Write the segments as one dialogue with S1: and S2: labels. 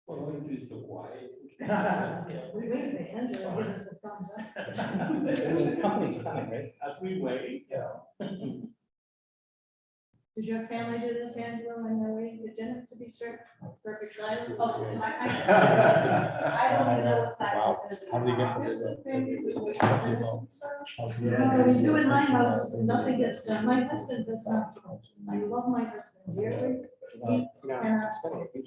S1: Well, it is the white.
S2: We wait for Angela to give us the thumbs up.
S3: The company's coming, right?
S1: As we wait.
S3: Yeah.
S2: Did your family do this, Angela, when they're waiting for dinner to be served? Perfect silence?
S4: Oh, I don't even know what silence is.
S3: How do you get
S2: Yes,
S3: this?
S2: the families that wait.
S3: Yeah.
S2: We do in my house, nothing gets done. My husband does not. I love my husband dearly. He cannot wait.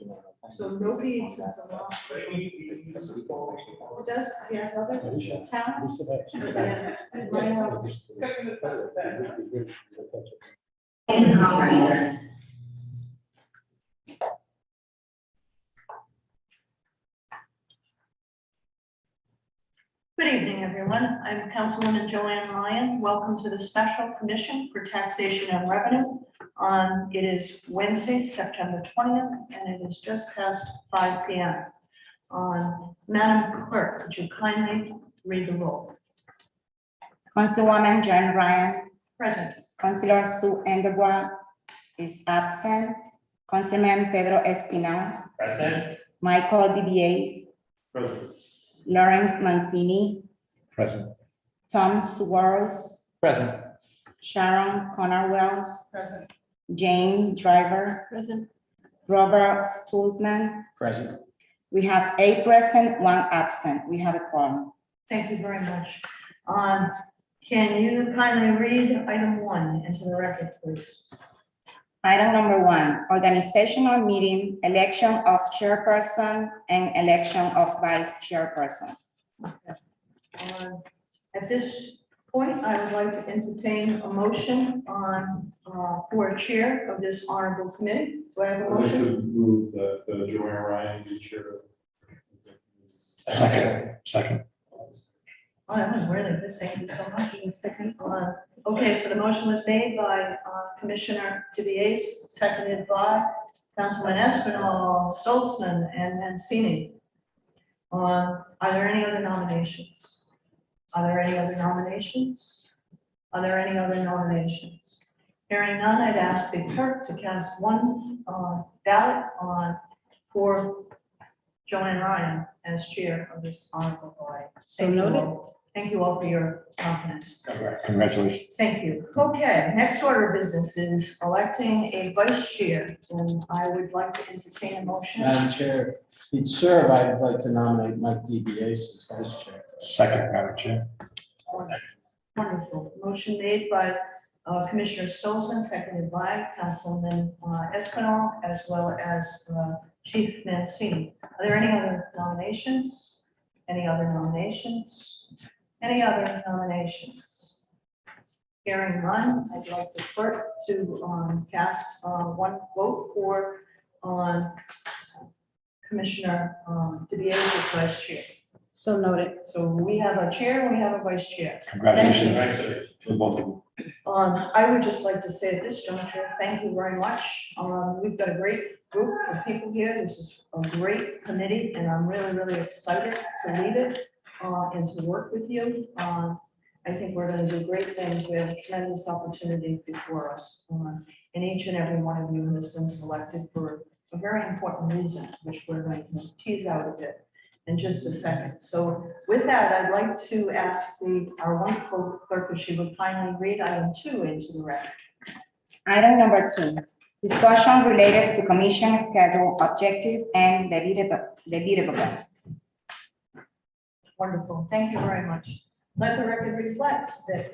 S2: So nobody eats until after. It does, he has other towns, but then in my house.
S4: In progress.
S2: Good evening, everyone. I'm Councilwoman Joanne Ryan. Welcome to the Special Commission for Taxation and Revenue. It is Wednesday, September 20th, and it is just past 5 p.m. Madam Clerk, would you kindly read the roll?
S5: Councilwoman Joan Ryan,
S2: Present.
S5: Councilor Sue Engelbart is absent. Councilman Pedro Espinal,
S1: Present.
S5: Michael DeBiase,
S1: Present.
S5: Lawrence Mancini,
S3: Present.
S5: Tom Suarez,
S3: Present.
S5: Sharon Connor Wells,
S2: Present.
S5: Jane Driver,
S2: Present.
S5: Robert Stulzman.
S3: Present.
S5: We have 8 present, 1 absent. We have a quorum.
S2: Thank you very much. Can you kindly read item 1 into the record, please?
S5: Item number 1, organizational meeting, election of chairperson and election of vice chairperson.
S2: At this point, I would like to entertain a motion for a chair of this honorable committee. Do I have a
S6: I'd like
S2: motion?
S6: to move that Joanne Ryan be chair.
S3: Second.
S2: Oh, that was really good. Thank you so much. Okay, so the motion was made by Commissioner DeBiase, seconded by Councilman Espinal, Stoltzman, and Mancini. Are there any other nominations? Are there any other nominations? Are there any other nominations? Hearing none, I'd ask the clerk to cast one ballot for Joanne Ryan as chair of this honorable body.
S5: So noted.
S2: Thank you all for your confidence.
S3: Congratulations.
S2: Thank you. Okay, next order of business is electing a vice chair, and I would like to entertain a motion.
S7: Madam Chair, if he'd serve, I'd like to nominate Mike DeBiase as vice chair.
S3: Second, Madam Chair.
S2: Wonderful. Motion made by Commissioner Stolzman, seconded by Councilman Espinal, as well as Chief Mancini. Are there any other nominations? Any other nominations? Any other nominations? Hearing none, I'd like the clerk to cast one vote for Commissioner DeBiase as vice chair.
S5: So noted.
S2: So we have a chair and we have a vice chair.
S3: Congratulations to both of you.
S2: I would just like to say at this juncture, thank you very much. We've got a great group of people here. This is a great committee, and I'm really, really excited to lead it and to work with you. I think we're going to do great things. We have a tremendous opportunity before us. And each and every one of you has been selected for a very important reason, which we're going to tease out a bit in just a second. So with that, I'd like to ask our wonderful clerk if she would kindly read item 2 into the record.
S5: Item number 2, discussion related to commission schedule, objective, and deliverables.
S2: Wonderful. Thank you very much. Let the record reflect that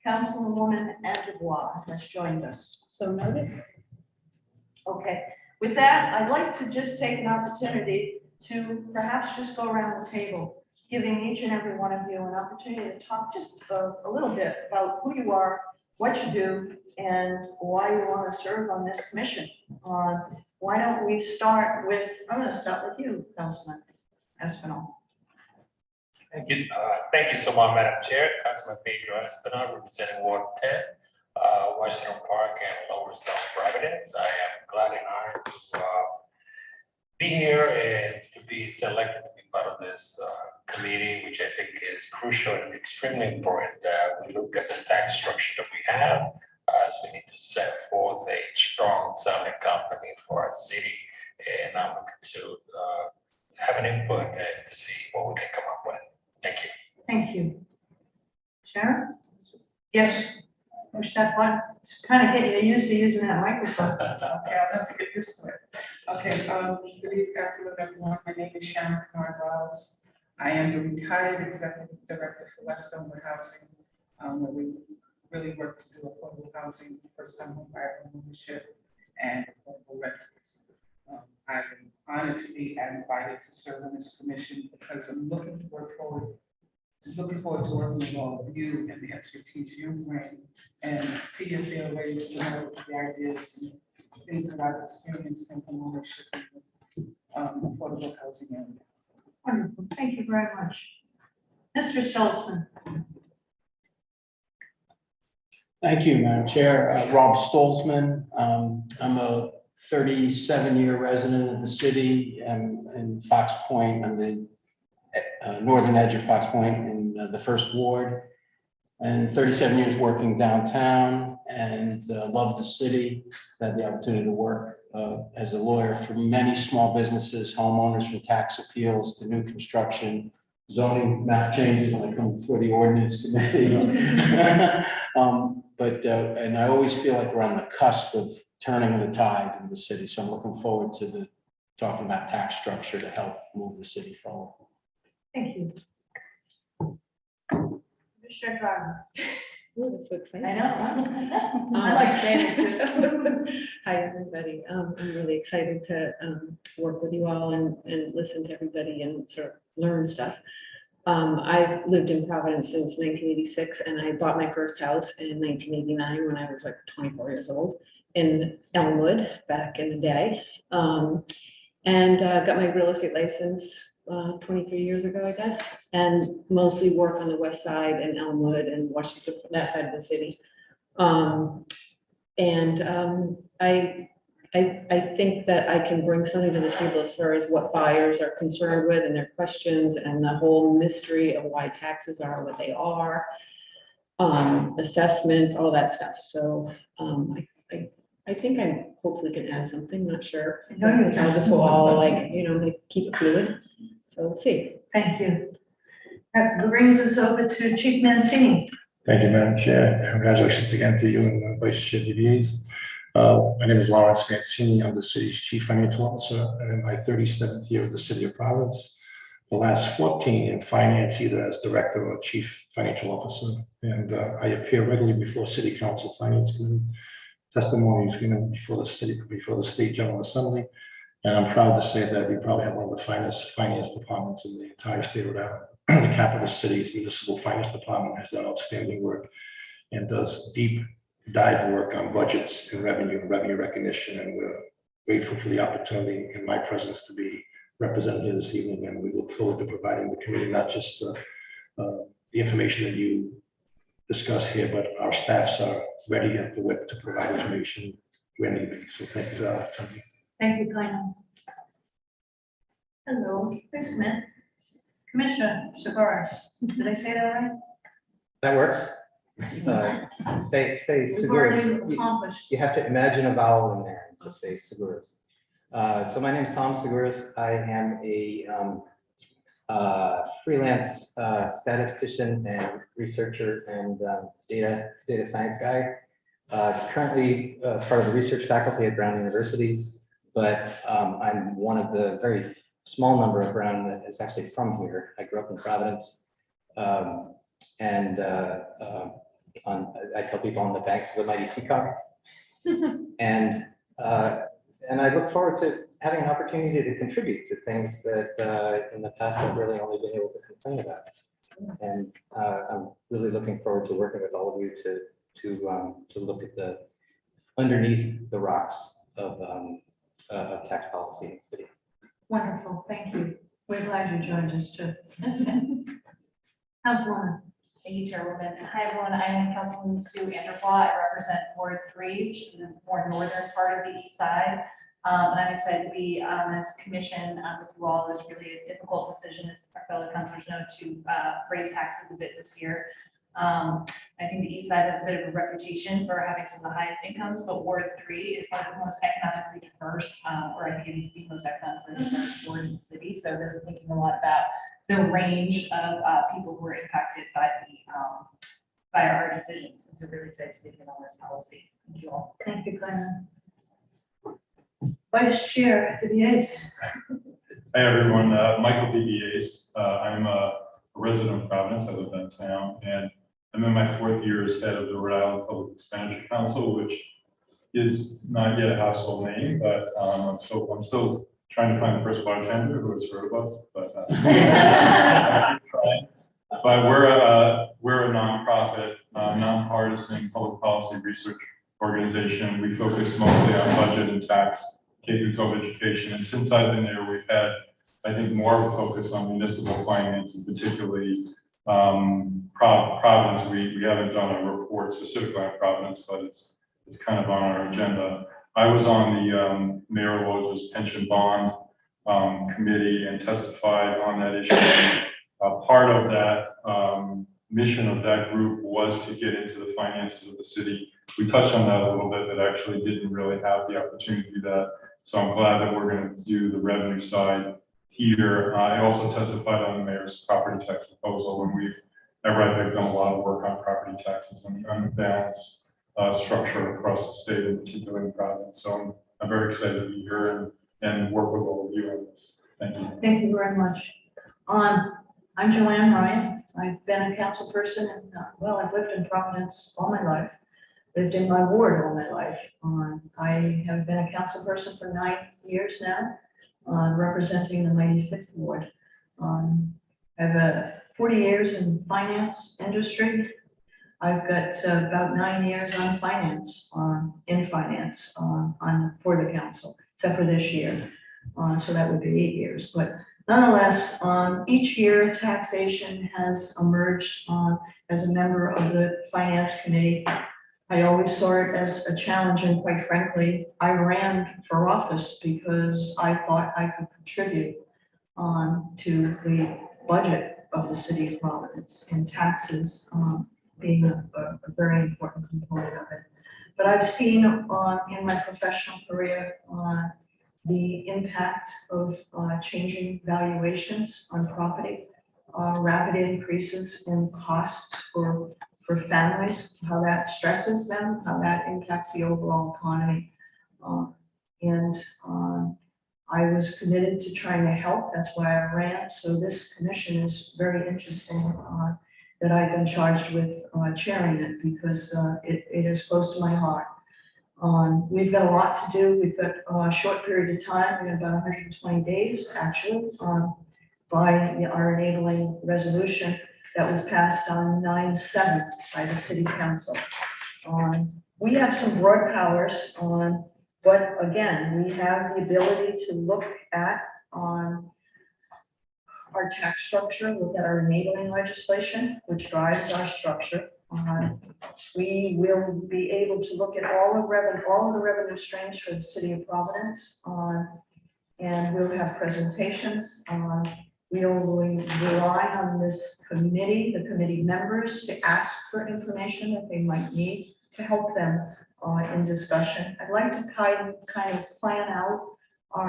S2: Councilwoman Dubois has joined us.
S5: So noted.
S2: Okay. With that, I'd like to just take an opportunity to perhaps just go around the table, giving each and every one of you an opportunity to talk just a little bit about who you are, what you do, and why you want to serve on this commission. Why don't we start with, I'm going to start with you, Councilman Espinal.
S8: Thank you so much, Madam Chair. Councilman Pedro Espinal, representing Ward 10, Washington Park and Lower South Providence. I am glad and honored to be here and to be selected to be part of this committee, which I think is crucial and extremely important that we look at the tax structure that we have, as we need to set forth a strong, solid company for our city. And I'm looking to
S2: that one, it's kind of getting you used to using that microphone.
S9: Okay, I'll have to get used to it. Okay, good afternoon, everyone. My name is Sharon Kennard Rouse. I am the retired executive director for West Elmwood Housing, where we really work to do affordable housing, first-time home buyer ownership, and affordable rentals. I'm honored to be invited to serve on this commission because I'm looking forward to working with all of you and the expertise you bring and see if there are ways to know the ideas and things that I've experienced in home ownership in affordable housing area.
S2: Wonderful, thank you very much. Mr. Stolzman.
S7: Thank you, Madam Chair. Rob Stolzman. I'm a 37-year resident of the city in Fox Point. I'm the northern edge of Fox Point in the first ward, and 37 years working downtown, and love the city. Had the opportunity to work as a lawyer for many small businesses, homeowners, from tax appeals to new construction, zoning map changes when I come before the ordinance committee. And I always feel like we're on the cusp of turning the tide in the city. So I'm looking forward to talking about tax structure to help move the city forward.
S2: Thank you. Mr. Driver.
S10: Oh, that's so exciting.
S2: I know.
S10: I
S2: I like saying it too.
S10: Hi, everybody. I'm really excited to work with you all and listen to everybody and sort of learn stuff. I've lived in Providence since 1986, and I bought my first house in 1989 when I was like 24 years old in Elmwood back in the day. And got my real estate license 23 years ago, I guess, and mostly work on the west side in Elmwood and Washington, that side of the city. I think that I can bring something to the table as far as what buyers are concerned with and their questions and the whole mystery of why taxes are what they are, assessments, all that stuff. So I think I hopefully can add something, not sure how this will all keep it fluid. So we'll see.
S2: Thank you. That brings us over to Chief Mancini.
S3: Thank you, Madam Chair. Congratulations again to you and Vice Chair DBAs. My name is Lawrence Mancini. I'm the city's Chief Financial Officer, and in my 37th year with the City of Providence. The last 14 in finance, either as Director or Chief Financial Officer. And I appear regularly before City Council Finance Committee, testimonies before the State General Assembly. And I'm proud to say that we probably have one of the finest finance departments in the entire state of Rhode Island. The capital city's municipal finance department has done outstanding work and does deep dive work on budgets and revenue recognition. And we're grateful for the opportunity in my presence to be represented here this evening. And we look forward to providing the committee not just the information that you discuss here, but our staffs are ready at the whip to provide information when need be. So thank you for that opportunity.
S2: Thank you, Glenn. Hello, please come in. Commissioner Segaris, did I say that right?
S11: That works. Say
S2: We've already
S11: Seguros.
S2: accomplished.
S11: You have to imagine a vowel in there and just say Seguros. So my name is Tom Seguros. I am a freelance statistician and researcher and data science guy. Currently part of the research faculty at Brown University, but I'm one of the very small number of Brown that is actually from here. I grew up in Providence, and I tell people on the banks of the mighty Seacog, and I look forward to having an opportunity to contribute to things that in the past I've really only been able to complain about. And I'm really looking forward to working with all of you to look at the underneath the rocks of tax policy in the city.
S2: Wonderful, thank you. We're glad you joined us too. Councilwoman.
S4: Thank you, Chairwoman. Hi, everyone. I am Councilwoman Sue Anderpaugh. I represent Ward 3, which is the more northern part of the east side. And I'm excited to be on this commission with you all. It was really a difficult decision, as our fellow councilors know, to raise taxes a bit this year. I think the east side has a bit of a reputation for having some of the highest incomes, but Ward 3 is one of the most economically diverse, or I think it is the most economically diverse ward in the city. So they're thinking a lot about the range of people who are impacted by by our decisions. It's a really excited to be on this policy. Thank you all.
S2: Thank you, Glenn. Vice Chair DeVies.
S6: Hi, everyone. Michael DeVies. I'm a resident of Providence. I live downtown, and I'm in my 4th year as head of the Rhode Island Public Expenditure Council, which is not yet a household name, but I'm still trying to find the first bartender who has heard of us, but I keep trying. But we're a nonprofit, nonpartisan public policy research organization. We focus mostly on budget and tax, K through 12 education. And since I've been there, we've had, I think, more of a focus on municipal finance, and particularly Providence. We haven't done a report specifically on Providence, but it's kind of on our agenda. I was on the Mayor Woj's pension bond committee and testified on that issue. Part of that mission of that group was to get into the finances of the city. We touched on that a little bit, but actually didn't really have the opportunity to do that. So I'm glad that we're going to do the revenue side here. I also testified on the mayor's property tax proposal, and we've done a lot of work on property taxes and unbalanced structure across the state, in particular in Providence. So I'm very excited to be here and work with all of you on this. Thank you.
S2: Thank you very much. I'm Joanne Ryan. I've been a council person, and well, I've lived in Providence all my life, lived in my ward all my life. I have been a council person for 9 years now, representing the 95th ward. I have 40 years in finance industry. I've got about 9 years on finance, in finance, for the council, except for this year. So that would be 8 years. But nonetheless, each year taxation has emerged as a member of the finance committee. I always saw it as a challenge, and quite frankly, I ran for office because I thought I could contribute to the budget of the city of Providence, and taxes being a very important component of it. But I've seen in my professional career the impact of changing valuations on property, rapid increases in costs for families, how that stresses them, how that impacts the overall economy. I was committed to trying to help. That's why I ran. So this commission is very interesting that I've been charged with chairing it, because it is close to my heart. We've got a lot to do. We've got a short period of time. We have about 120 days, actually, by our enabling resolution that was passed on 9/7 by the city council. We have some broad powers, but again, we have the ability to look at our tax structure, look at our enabling legislation, which drives our structure. We will be able to look at all of the revenue streams for the city of Providence, and we'll have presentations. We'll rely on this committee, the committee members, to ask for information that they might need to help them in discussion. I'd like to kind of plan out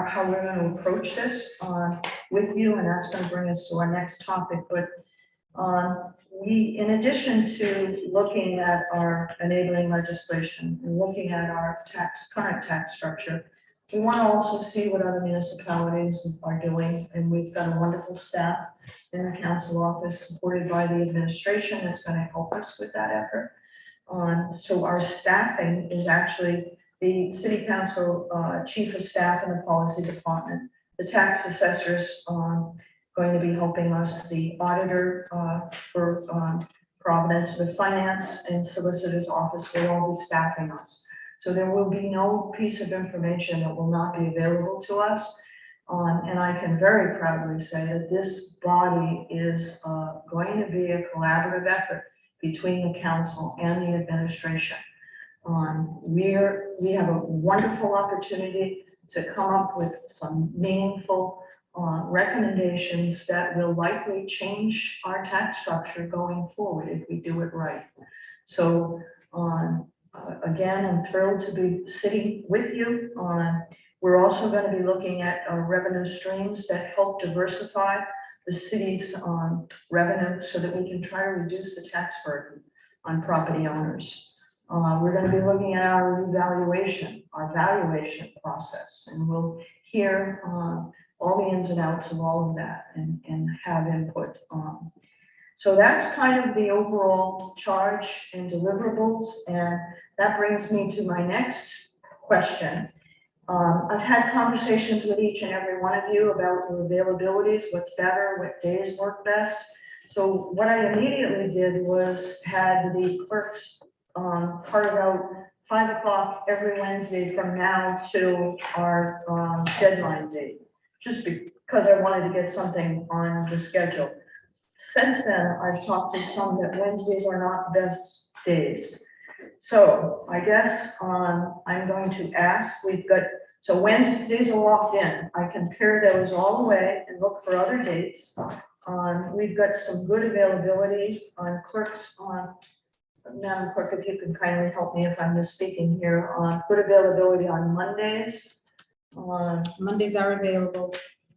S2: how we're going to approach this with you, and that's going to bring us to our next topic. But we, in addition to looking at our enabling legislation and looking at our current tax structure, we want to also see what other municipalities are doing. And we've got a wonderful staff in the council office, supported by the administration, that's going to help us with that effort. So our staffing is actually the city council chief of staff in the policy department, the tax assessors going to be helping us, the auditor for Providence, the finance and solicitor's office will all be staffing us. So there will be no piece of information that will not be available to us. And I can very proudly say that this body is going to be a collaborative effort between the council and the administration. We have a wonderful opportunity to come up with some meaningful recommendations that will likely change our tax structure going forward if we do it right. So again, I'm thrilled to be sitting with you. We're also going to be looking at revenue streams that help diversify the city's revenue so that we can try to reduce the tax burden on property owners. We're gonna be looking at our evaluation, our valuation process, and we'll hear all the ins and outs of all of that and have input on. So that's kind of the overall charge and deliverables, and that brings me to my next question. I've had conversations with each and every one of you about your availabilities, what's better, what days work best. So what I immediately did was had the clerks carve out 5 o'clock every Wednesday from now to our deadline date, just because I wanted to get something on the schedule. Since then, I've talked to some that Wednesdays are not the best days. So I guess I'm going to ask, so Wednesdays are locked in. I can pair those all the way and look for other dates. We've got some good availability on clerks Madam Clerk, if you can kindly help me if I'm misspeaking here, on good availability on Mondays.
S12: Mondays are available.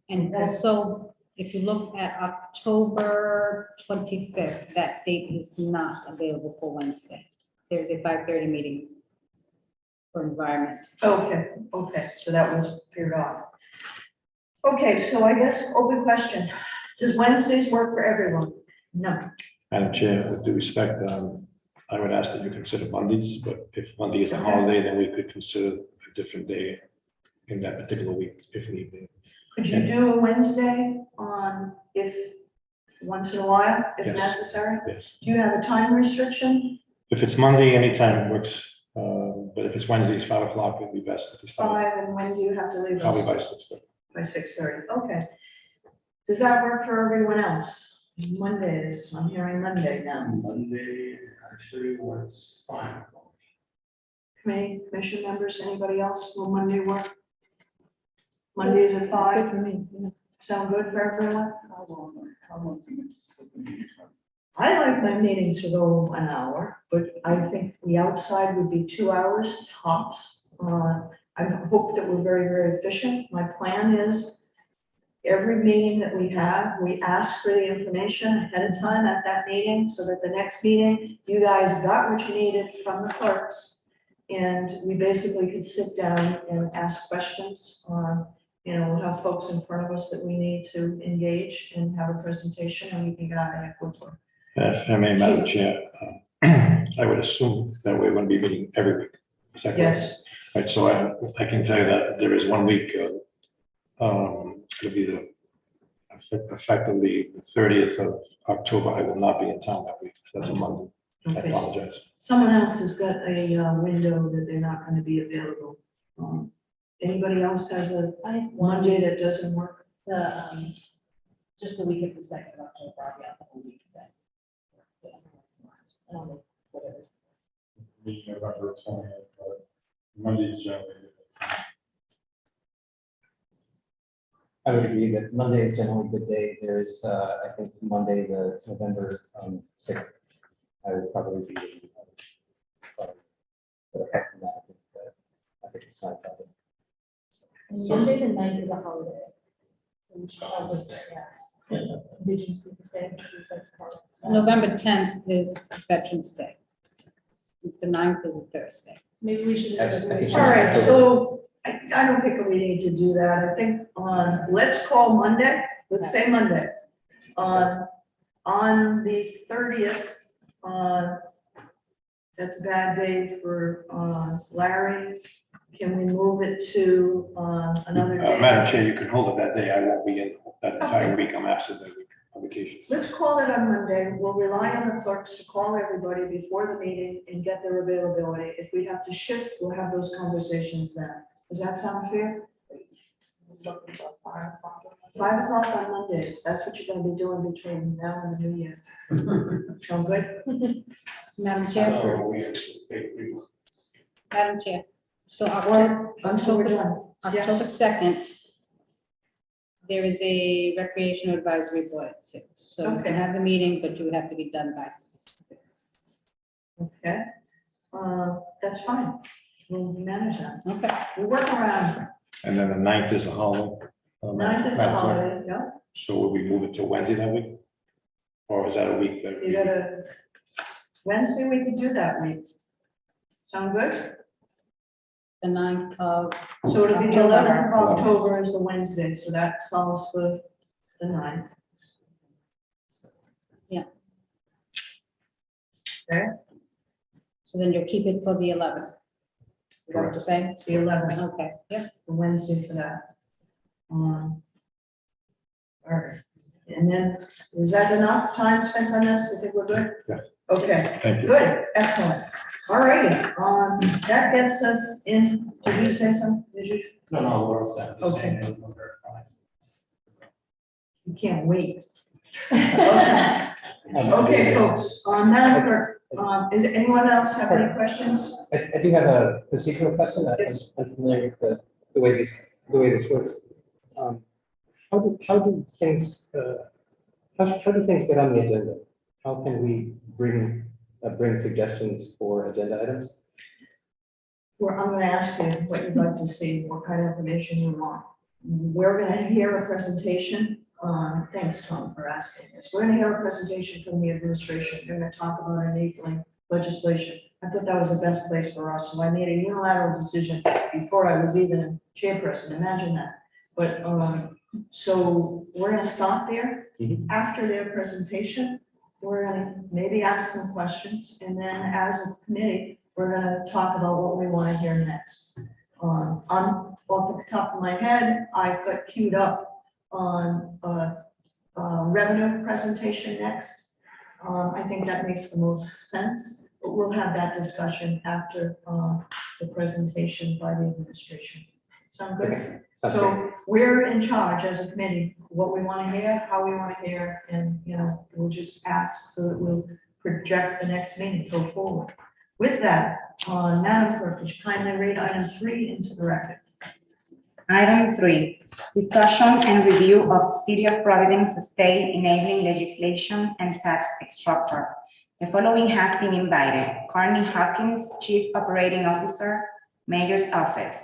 S12: And also, if you look at October 25th, that date is not available for Wednesday. There's a 5:30 meeting for environment.
S2: Okay, so that was cleared off. Okay, so I guess open question. Does Wednesdays work for everyone? No.
S3: Madam Chair, with due respect, I would ask that you consider Mondays, but if Monday is a holiday, then we could consider a different day in that particular week if need be.
S2: Could you do a Wednesday if once in a while, if
S3: Yes.
S2: necessary?
S3: Yes.
S2: Do you have a time restriction?
S3: If it's Monday, anytime works, but if it's Wednesday, it's 5 o'clock, it'd be best if it's
S2: 5, and when do you have to leave
S3: probably
S2: us?
S3: by 6:30.
S2: By 6:30, okay. Does that work for everyone else? Mondays, I'm hearing Monday now.
S1: Monday actually works fine.
S2: Commission members, anybody else, will Monday work? Mondays at
S10: Good
S2: 5,
S10: for me, yeah.
S2: sound good for everyone?
S1: How long do you split the meetings from?
S2: I like my meetings to go an hour, but I think the outside would be 2 hours tops. I hope that we're very, very efficient. My plan is every meeting that we have, we ask for the information ahead of time at that meeting, so that the next meeting, you guys got what you needed from the clerks. And we basically could sit down and ask questions. We'll have folks in front of us that we need to engage and have a presentation, and we can get out of here quickly.
S3: If I may, Madam Chair, I would assume that we're going to be meeting every week. Is that correct?
S2: Yes,
S3: Right, so I can tell you that there is 1 week, it'll be effectively the 30th of October. I will not be in town that week. That's a Monday. I
S2: okay.
S3: apologize.
S2: Someone else has got a window that they're not going to be available. Anybody else has a Monday that doesn't work?
S12: Just the week of the 2nd of October, I'll be out the whole week.
S6: Meeting November 20th, but Monday's generally.
S11: I would agree that Monday is generally a good day. There is, I think, Monday, the November 6th. I would probably be. But apart from that, I think it's not that.
S4: Monday the 9th is a holiday. So we should all just, yeah. Indigenous people say.
S12: November 10th is Veterans Day. The 9th is a Thursday.
S4: So maybe we should.
S11: That's- I think
S2: All right, so I don't think we need to do that. I think, let's call Monday, let's say Monday. On the 30th, that's a bad day for Larry. Can we move it to another day?
S3: Madam Chair, you can hold it that day. I won't be in that entire week. I'm absent that week on vacation.
S2: Let's call it on Monday. We'll rely on the clerks to call everybody before the meeting and get their availability. If we have to shift, we'll have those conversations then. Does that sound fair? 5 o'clock on Mondays. That's what you're gonna be doing between now and the new year. Sound good?
S12: Madam Chair,
S1: So we anticipate we will.
S12: Madam Chair. So
S2: Or until we're
S12: October,
S2: done. Yes.
S12: October 2nd, there is a recreational advisory board at 6. So you
S2: Okay.
S12: can have the meeting, but you would have to be done by 6.
S2: Okay. That's fine. We'll manage that.
S12: Okay.
S2: We'll work around it.
S3: And then the 9th is a holiday.
S2: 9th is a
S3: Madam Clerk.
S2: holiday, yeah.
S3: So will we move it to Wednesday that week? Or is that a week that?
S2: You gotta, Wednesday, we could do that week. Sound good?
S12: The 9th of,
S2: So it'll be the
S12: October.
S2: 11th of October is the Wednesday, so that solves for the 9th.
S12: Yeah.
S2: Okay,
S12: so then you'll keep it for the 11th. Is that what you're saying?
S2: the 11th,
S12: Okay, yeah.
S2: the Wednesday for that. All right, and then, is that enough time spent on this? You think we're good?
S3: Yeah.
S2: Okay,
S3: Thank you.
S2: good, excellent. All righty, that gets us in, did you say something? Did you?
S1: No, we're all set. Just
S2: Okay.
S1: saying it was verified.
S2: You can't wait. Okay. Okay, folks, Madam Clerk, is anyone else have any questions?
S11: I do have a procedural question.
S2: Yes.
S11: I'm familiar with the way this works. How do things get on the agenda? How can we bring suggestions for agenda items?
S2: Well, I'm gonna ask you what you'd like to see, what kind of information you want. We're gonna hear a presentation. Thanks, Tom, for asking this. We're gonna hear a presentation from the administration. They're gonna talk about enabling legislation. I thought that was the best place for us, so I made a unilateral decision before I was even chairperson. Imagine that. But, so we're gonna stop there.
S11: Mhm.
S2: After their presentation, we're gonna maybe ask some questions, and then as a committee, we're gonna talk about what we wanna hear next. Off the top of my head, I've got queued up on, revenue presentation next. I think that makes the most sense, but we'll have that discussion after, the presentation by the administration. Sound good?
S11: Okay, sounds great.
S2: So we're in charge as a committee, what we want to hear, how we want to hear, and, we'll just ask so that we'll project the next meeting, go forward. With that, Madam Clerk, would you kindly read item 3 into the record?
S5: Item 3, discussion and review of City of Providence state enabling legislation and tax structure. The following has been invited: Carney Hawkins, Chief Operating Officer, Mayor's Office;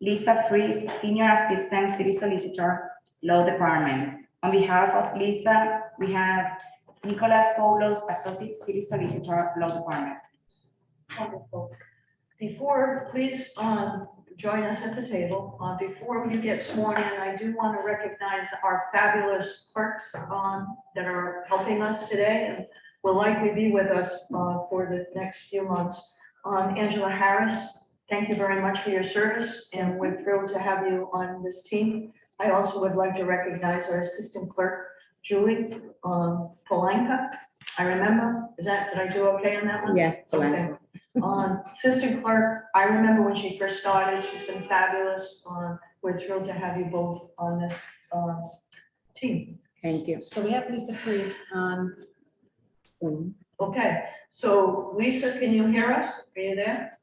S5: Lisa Fries, Senior Assistant City Solicitor, Law Department. On behalf of Lisa, we have Nicholas Paulos, Associate City Solicitor, Law Department.
S2: Wonderful. Before, please, join us at the table. Before you get sworn in, I do want to recognize our fabulous clerks, that are helping us today and will likely be with us, for the next few months. Angela Harris, thank you very much for your service, and we're thrilled to have you on this team. I also would like to recognize our Assistant Clerk, Julie Polanka. I remember, did I do okay on that one?
S5: Yes,
S2: Okay. Assistant Clerk, I remember when she first started, she's been fabulous. We're thrilled to have you both on this team.
S5: Thank you.
S12: So we have Lisa Fries on Zoom.
S2: Okay, so Lisa, can you hear us? Are you there?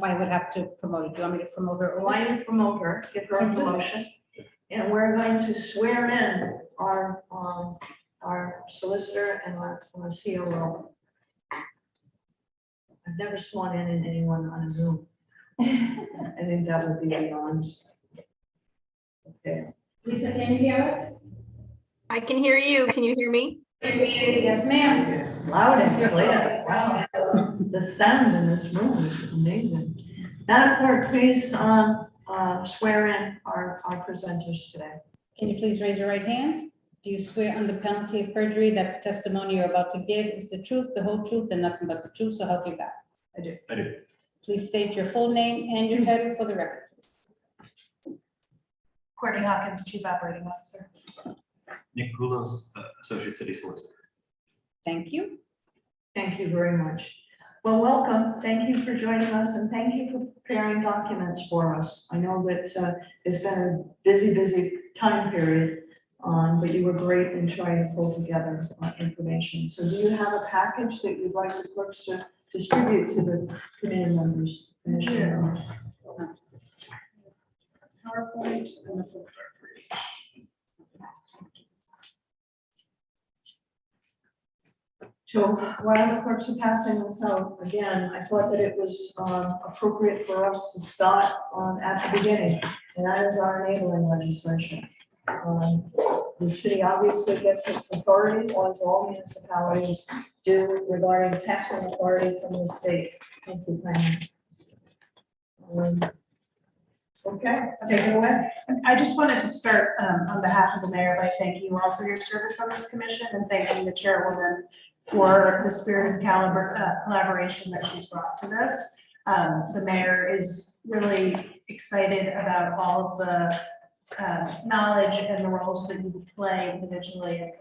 S12: I would have to promote it. Do you want me to promote her?
S2: Why don't you promote her, give her a promotion? And we're going to swear in our solicitor and our COO. I've never sworn in anyone on a Zoom. I think that would be beyond. Okay.
S12: Lisa, can you hear us?
S13: I can hear you. Can you hear me?
S12: Yes, ma'am.
S2: Loud and clear. Wow. The sound in this room is amazing. Madam Clerk, please swear in our presenters today.
S12: Can you please raise your right hand? Do you swear under penalty of perjury that the testimony you're about to give is the truth, the whole truth, and nothing but the truth, so help you God?
S2: I do.
S3: I do.
S12: Please state your full name and your title for the record.
S4: Courtney Hawkins, Chief Operating Officer.
S14: Nick Poulos, Associate City Solicitor.
S12: Thank you.
S2: Thank you very much. Well, welcome. Thank you for joining us, and thank you for preparing documents for us. I know that it's been a busy time period, but you were great in trying to pull together information. So do you have a package that you'd like the clerks to distribute to the committee members? Commission members?
S1: PowerPoint and the folder for each.
S2: So while the clerks are passing this out, again, I thought that it was appropriate for us to start at the beginning, and that is our enabling legislation. the city obviously gets its authority, as all municipalities do, regarding taxing authority from the state. Thank you, Pam. Okay, take it away.
S15: I just wanted to start on behalf of the mayor by thanking you all for your service on this commission and thanking the chairwoman for the spirit of collaboration that she's brought to this. The mayor is really excited about all of the knowledge and the roles that you play individually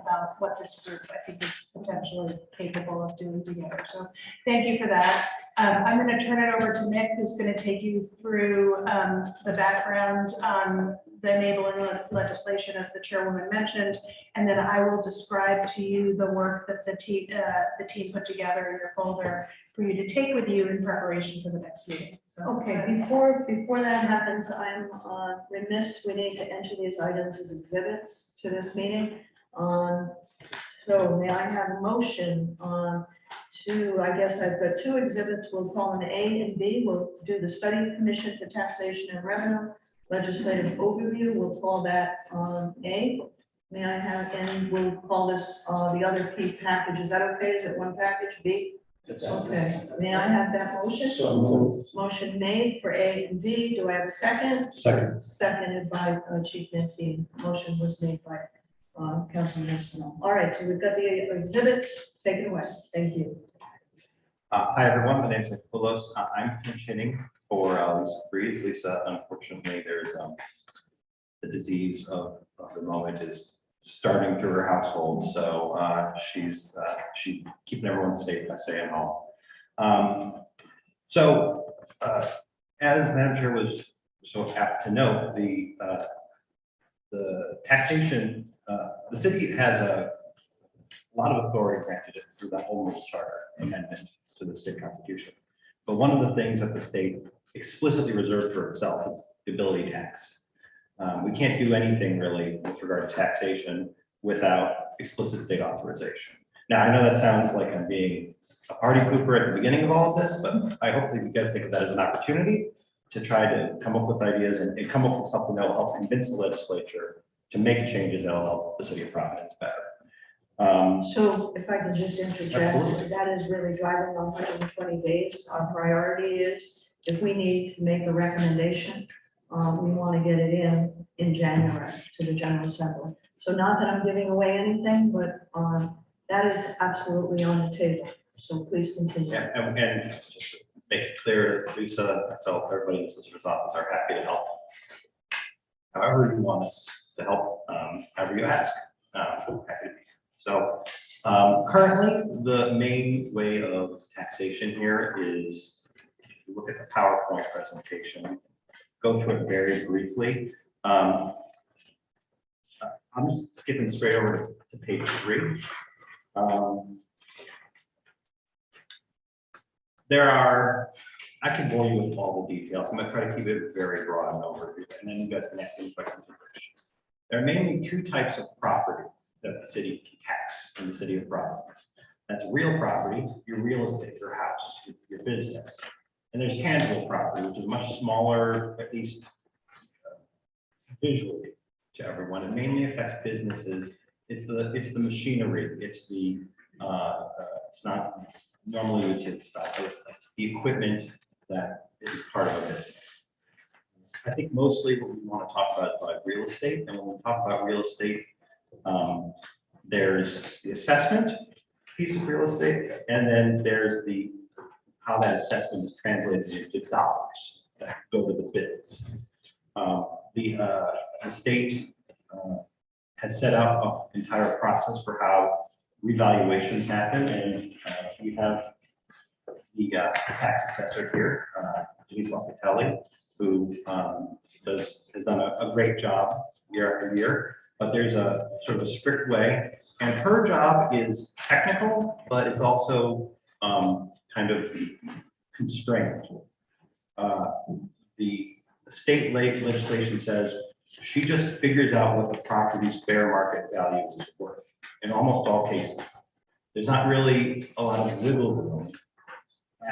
S15: about what this group, I think, is potentially capable of doing together. So thank you for that. I'm going to turn it over to Nick, who's going to take you through the background on the enabling legislation, as the chairwoman mentioned, and then I will describe to you the work that the team put together in your folder for you to take with you in preparation for the next meeting. So,
S2: Okay, before that happens, I'm remiss, we need to enter these items as exhibits to this meeting. So may I have a motion to, I guess I've got two exhibits, we'll call them A and B. We'll do the study commission for taxation and revenue legislative overview, we'll call that A. May I have, and we'll call this the other P package. Is that okay? Is it one package, B? Okay, may I have that motion?
S3: So moved.
S2: Motion made for A and B. Do I have a second?
S3: Second.
S2: Seconded by Chief Nancy. Motion was made by Councilman Espinal. All right, so we've got the exhibits. Take it away. Thank you.
S14: Hi, everyone. My name is Nick Poulos. I'm pinch hitting for Lisa Breeze. Lisa, unfortunately, there's the disease of the moment is starting through her household. So she's keeping everyone safe by staying home. As Madam Chair was so apt to note, the taxation, the city has a lot of authority granted it through the Home Rule Charter amendment to the state constitution. But one of the things that the state explicitly reserved for itself is the ability to tax. We can't do anything really with regard to taxation without explicit state authorization. Now, I know that sounds like I'm being a party pooper at the beginning of all of this, but I hope that you guys think of that as an opportunity to try to come up with ideas and come up with something that will help convince the legislature to make changes that will help the city of Providence better.
S2: So if I can just interject,
S14: Absolutely.
S2: that is really driving on 120 days. Our priority is, if we need to make a recommendation, we want to get it in January to the General Assembly. So not that I'm giving away anything, but that is absolutely on the table. So please continue.
S14: Yeah, and just to make it clear, Lisa, myself, everybody in the solicitor's office are happy to help. However you want us to help, however you ask, we're happy to be here. So currently, the main way of taxation here is, if you look at the PowerPoint presentation, go through it very briefly. I'm just skipping straight over to page 3. I can bore you with all the details. I'm going to try to keep it very broad and overview, and then you guys can ask any questions. There are mainly 2 types of property that the city can tax in the city of Providence. That's real property, your real estate, your house, your business. And there's tangible property, which is much smaller, at least visually to everyone. It mainly affects businesses. It's the machinery. It's not normally you would say the stuff, but it's the equipment that is part of a business. I think mostly what we want to talk about is like real estate. And when we talk about real estate, there's the assessment piece of real estate, and then there's how that assessment is translated into dollars that go to the bids. The state has set up an entire process for how revaluations happen, and we have the tax assessor here, Denise Wascatelli, who has done a great job year after year. But there's a sort of a strict way, and her job is technical, but it's also kind of constrained. The state legislation says she just figures out what the property's fair market value is worth in almost all cases. There's not really a lot of wiggle room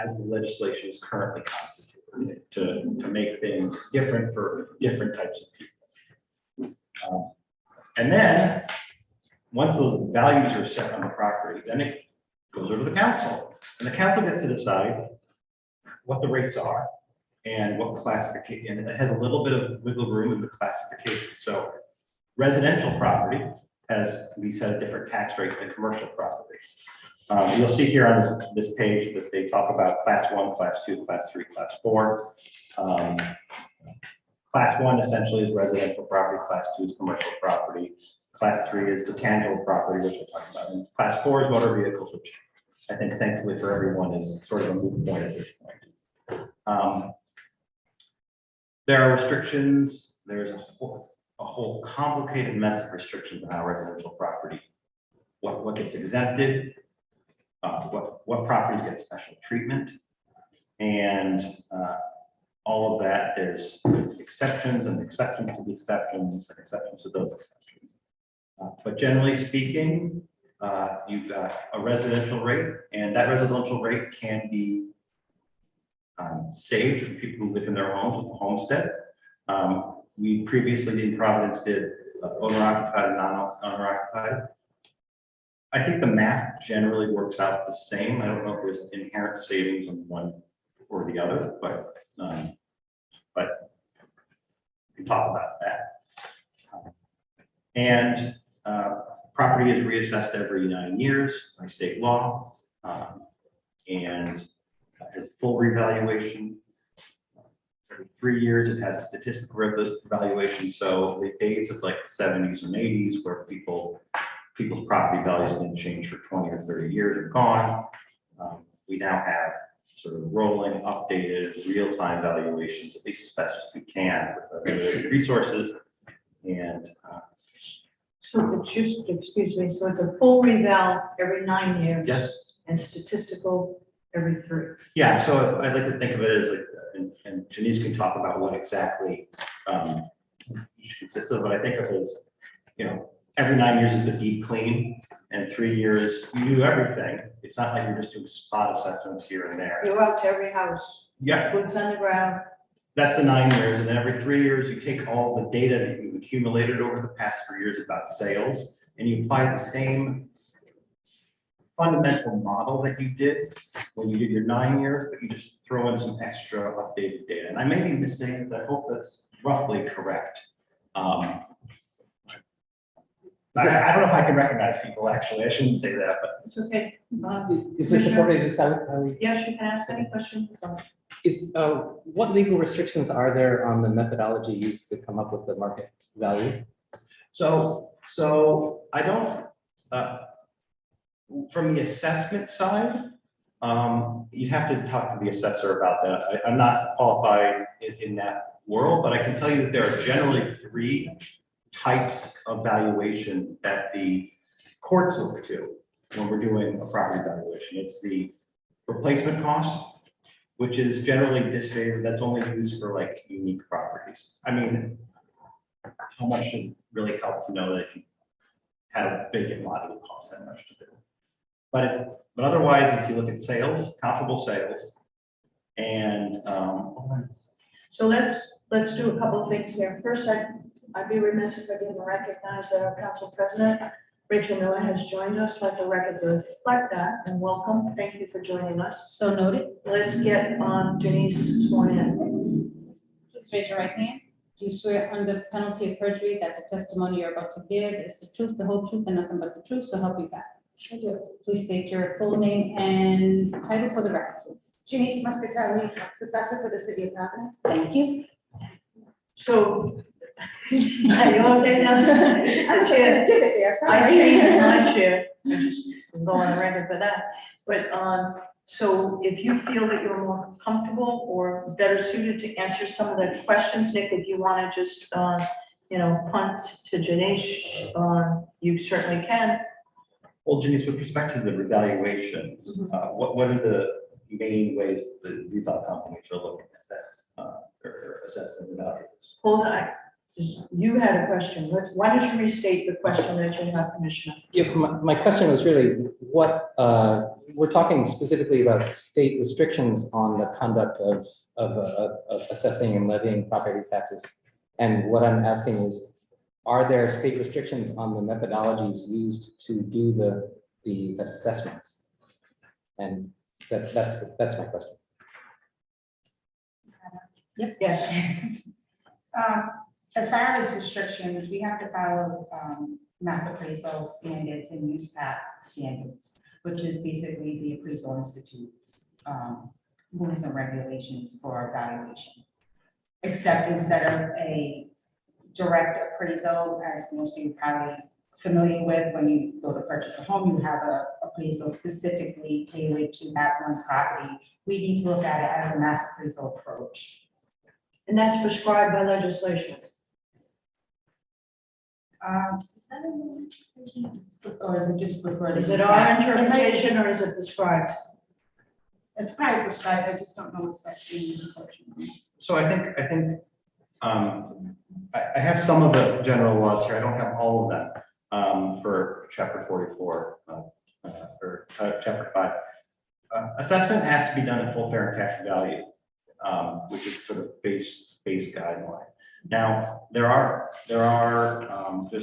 S14: as the legislation is currently constituted to make things different for different types of people. And then, once those values are set on the property, then it goes over to the council. And the council gets to decide what the rates are and what classification, and it has a little bit of wiggle room in the classification. So residential property has, we set a different tax rate than commercial property. You'll see here on this page that they talk about class 1, class 2, class 3, class 4. Class 1 essentially is residential property, class 2 is commercial property, class 3 is the tangible property, which we'll talk about, and class 4 is motor vehicles, which I think thankfully for everyone is sort of a moot point at this point. There are restrictions, there's a whole complicated mess of restrictions on our residential property. What gets exempted, what properties get special treatment, and all of that, there's exceptions and exceptions to the exceptions and exceptions to those exceptions. But generally speaking, you've got a residential rate, and that residential rate can be saved for people who live in their homes with a homestead. We previously in Providence did owner occupied and non-owner occupied. I think the math generally works out the same. I don't know if there's inherent savings on one or the other, but we can talk about that. And property is reassessed every 9 years by state law, and has full revaluation. Every 3 years, it has a statistical revaluation. So the days of like the 70s and 80s, where people's property values didn't change for 20 or 30 years are gone. We now have sort of rolling, updated, real-time valuations, at least as best as we can with the resources. And
S2: So it's just, excuse me, so it's a full reval every 9 years?
S14: yes,
S2: And statistical every 3?
S14: yeah. So I'd like to think of it as like, and Janice can talk about what exactly each consists of, but I think of it as, every 9 years is the deep clean, and 3 years you do everything. It's not like you're just doing spot assessments here and there.
S2: You're out to every house,
S14: Yeah,
S2: boots on the ground.
S14: that's the 9 years, and then every 3 years you take all the data that you've accumulated over the past 3 years about sales, and you apply the same fundamental model that you did when you did your 9 years, but you just throw in some extra updated data. And I may be mistaken, but I hope that's roughly correct. I don't know if I can recognize people, actually. I shouldn't say that, but
S2: It's okay.
S11: Is this support, is this how we?
S2: Yes, you can ask any question.
S11: Is, what legal restrictions are there on the methodology used to come up with the market value?
S14: so I don't, from the assessment side, you'd have to talk to the assessor about that. I'm not qualified in that world, but I can tell you that there are generally 3 types of valuation that the courts look to when we're doing a property valuation. It's the replacement cost, which is generally disfavored. That's only used for like unique properties. I mean, how much does it really help to know that if you had a vacant lot, it would cost that much to do? But otherwise, if you look at sales, comparable sales, and
S2: So let's do a couple of things here. First, I'd be remiss if I didn't recognize that our council president, Rachel Miller, has joined us. Let the record reflect that, and welcome. Thank you for joining us.
S12: So noted.
S2: Let's get Denise sworn in.
S12: Please raise your right hand. Do you swear under penalty of perjury that the testimony you're about to give is the truth, the whole truth, and nothing but the truth, so help you God? I do. Please state your full name and title for the record, please.
S16: Janice Muscatelli, tax assessor for the city of Providence.
S12: Thank you.
S2: So, are you okay now? I'm chair.
S16: Did it there,
S2: I
S16: sorry.
S2: changed my chair. I just go on the record for that. But, so if you feel that you're more comfortable or better suited to answer some of the questions, Nick, if you want to just, punt to Janice, you certainly can.
S14: well, Janice, with respect to the revaluations, what are the main ways the reval companies are looking at this or assessing the values?
S2: Hold on. You had a question. Why don't you restate the question that you have, Commissioner?
S11: Yeah, my question was really what, we're talking specifically about state restrictions on the conduct of assessing and levying property taxes. And what I'm asking is, are there state restrictions on the methodologies used to do the assessments? And that's my question.
S2: Yes.
S17: As far as restrictions, we have to follow mass appraisal standards and use path standards, which is basically the appraisal institute's rules and regulations for evaluation. Except instead of a direct appraisal, as most of you probably familiar with, when you go to purchase a home, you have a appraisal specifically tailored to that one property. We need to look at it as a mass appraisal approach.
S2: And that's prescribed by legislation.
S17: Is that a legislation? Or is it just preferred?
S2: Is it our interpretation or is it prescribed?
S17: It's probably prescribed, I just don't know what section, unfortunately.
S14: So I think I have some of the general laws here. I don't have all of them for chapter 44 or chapter 5. Assessment has to be done at full, fair, and cash value, which is sort of base guideline. Now there's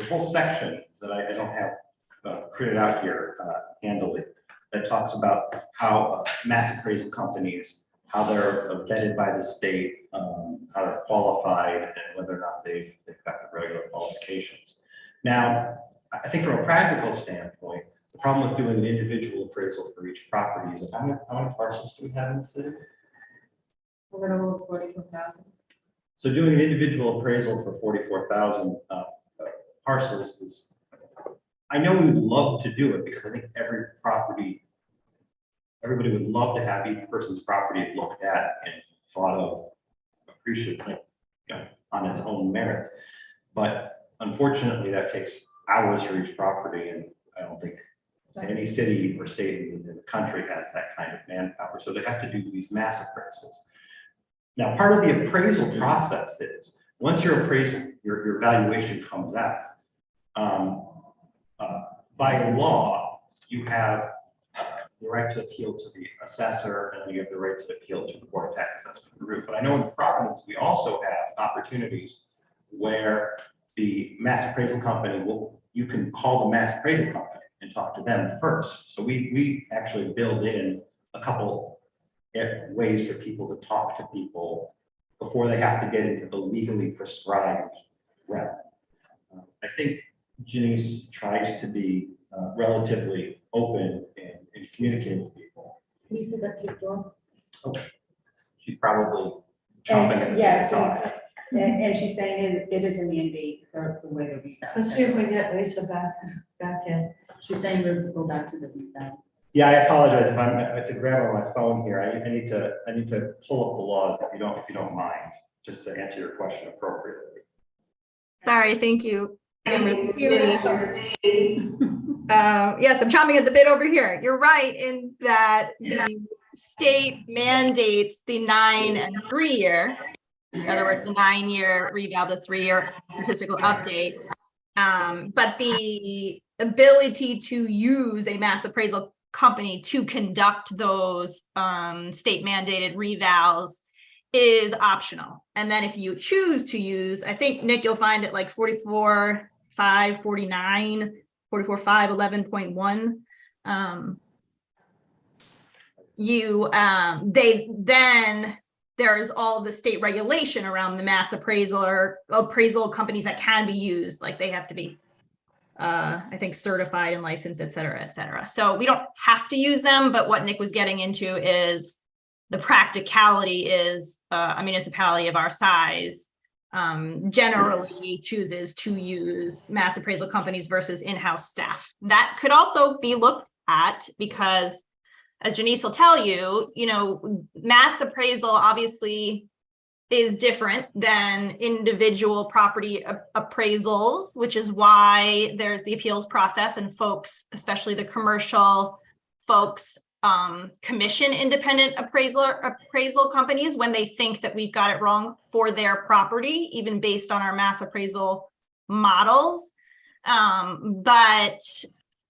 S14: a whole section that I don't have printed out here handily that talks about how mass appraisal companies, how they're vetted by the state, how they're qualified, and whether or not they've got the regular qualifications. Now, I think from a practical standpoint, the problem with doing an individual appraisal for each property is how many parcels do we have in the city?
S17: We're gonna go 44,000.
S14: So doing an individual appraisal for 44,000 parcels is, I know we would love to do it because I think everybody would love to have each person's property looked at and thought of appreciatively, on its own merits. But unfortunately, that takes hours for each property, and I don't think any city or state in the country has that kind of manpower. So they have to do these mass appraisals. Now, part of the appraisal process is once your appraisal, your valuation comes out, by law, you have the right to appeal to the assessor, and then you have the right to appeal to the Board of Tax Assessment Review. But I know in Providence, we also have opportunities where the mass appraisal company you can call the mass appraisal company and talk to them first. So we actually build in a couple ways for people to talk to people before they have to get into the legally prescribed realm. I think Janice tries to be relatively open and communicating with people.
S16: Lisa, that keep going.
S14: Oh, she's probably chomping at the
S17: Yes,
S14: talk.
S17: and she's saying it is a mandate for the way that we.
S2: Let's see if we get Lisa back in.
S17: She's saying we'll go back to the rebound.
S14: Yeah, I apologize if I'm to grab on my phone here. I need to pull up the laws if you don't mind, just to answer your question appropriately.
S13: Sorry, thank you. Yes, I'm chomping at the bit over here. You're right in that the state mandates the 9 and 3 year. In other words, the 9-year reval, the 3-year statistical update. But the ability to use a mass appraisal company to conduct those state mandated revals is optional. And then if you choose to use, I think, Nick, you'll find it like 44.5, 49, 44.5, 11.1. There's all the state regulation around the mass appraisal or appraisal companies that can be used, like they have to be I think certified and licensed, et cetera, et cetera. So we don't have to use them, but what Nick was getting into is the practicality is a municipality of our size generally chooses to use mass appraisal companies versus in-house staff. That could also be looked at because, as Janice will tell you, mass appraisal obviously is different than individual property appraisals, which is why there's the appeals process, and folks, especially the commercial folks, commission independent appraisal companies when they think that we've got it wrong for their property, even based on our mass appraisal models. But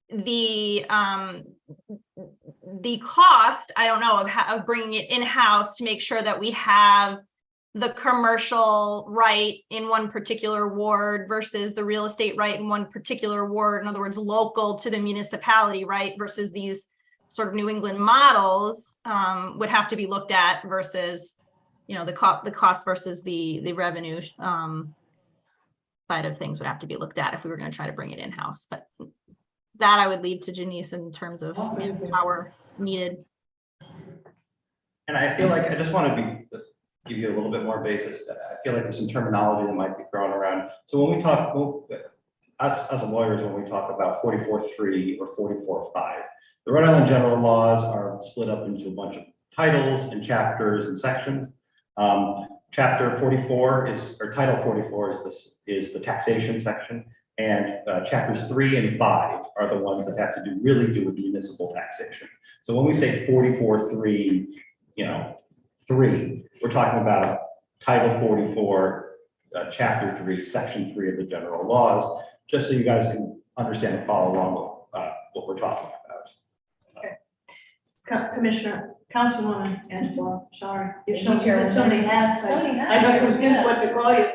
S13: the cost, I don't know, of bringing it in-house to make sure that we have the commercial right in one particular ward versus the real estate right in one particular ward. In other words, local to the municipality, right, versus these sort of New England models would have to be looked at versus, you know, the cost versus the revenue side of things would have to be looked at if we were going to try to bring it in-house. But that I would leave to Janice in terms of power needed.
S14: And I feel like I just want to give you a little bit more basis. I feel like there's some terminology that might be thrown around. So when we talk, us as lawyers, when we talk about 44.3 or 44.5, the Rhode Island general laws are split up into a bunch of titles and chapters and sections. Chapter 44 or title 44 is the taxation section, and chapters 3 and 5 are the ones that have to really do with municipal taxation. So when we say 44.3, 3, we're talking about Title 44, Chapter 3, Section 3 of the general laws, just so you guys can understand and follow along with what we're talking about.
S2: Commissioner, Councilwoman Angela, sorry. You're
S4: Thank you, Chair.
S2: so many hats.
S4: So many hats.
S2: I got confused what to call you.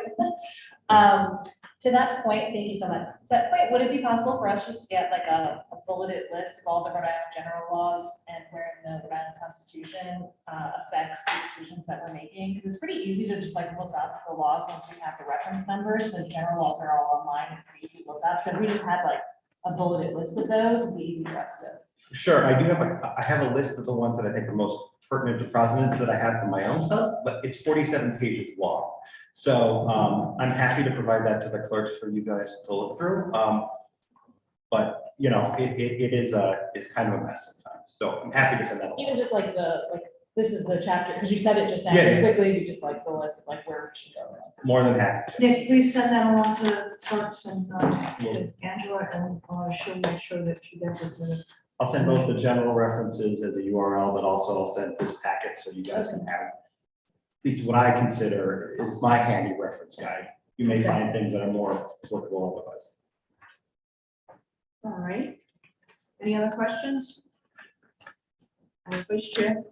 S4: To that point, thank you so much. To that point, would it be possible for us just to get like a bulleted list of all the Rhode Island general laws and where in the Rhode Island Constitution affects the decisions that we're making? Because it's pretty easy to just like look up the laws once we have the reference numbers. The general laws are all online and pretty easy to look up. So if we just had like a bulleted list of those, it'd be easy for us to.
S14: Sure, I have a list of the ones that I think are most pertinent to Providence that I have for my own stuff, but it's 47 pages long. So I'm happy to provide that to the clerks for you guys to look through. But it's kind of a mess sometimes. So I'm happy to send that along.
S4: Even just like this is the chapter, because you said it just now,
S14: Yeah.
S4: so quickly, you just like the list of like where we should go.
S14: More than happy.
S2: Nick, please send that along to the clerks and Angela, and she'll make sure that she gets it to the.
S14: I'll send both the general references as a URL, but also I'll send this packet so you guys can have at least what I consider is my handy reference guide. You may find things that are more applicable otherwise.
S2: All right. Any other questions? Vice Chair.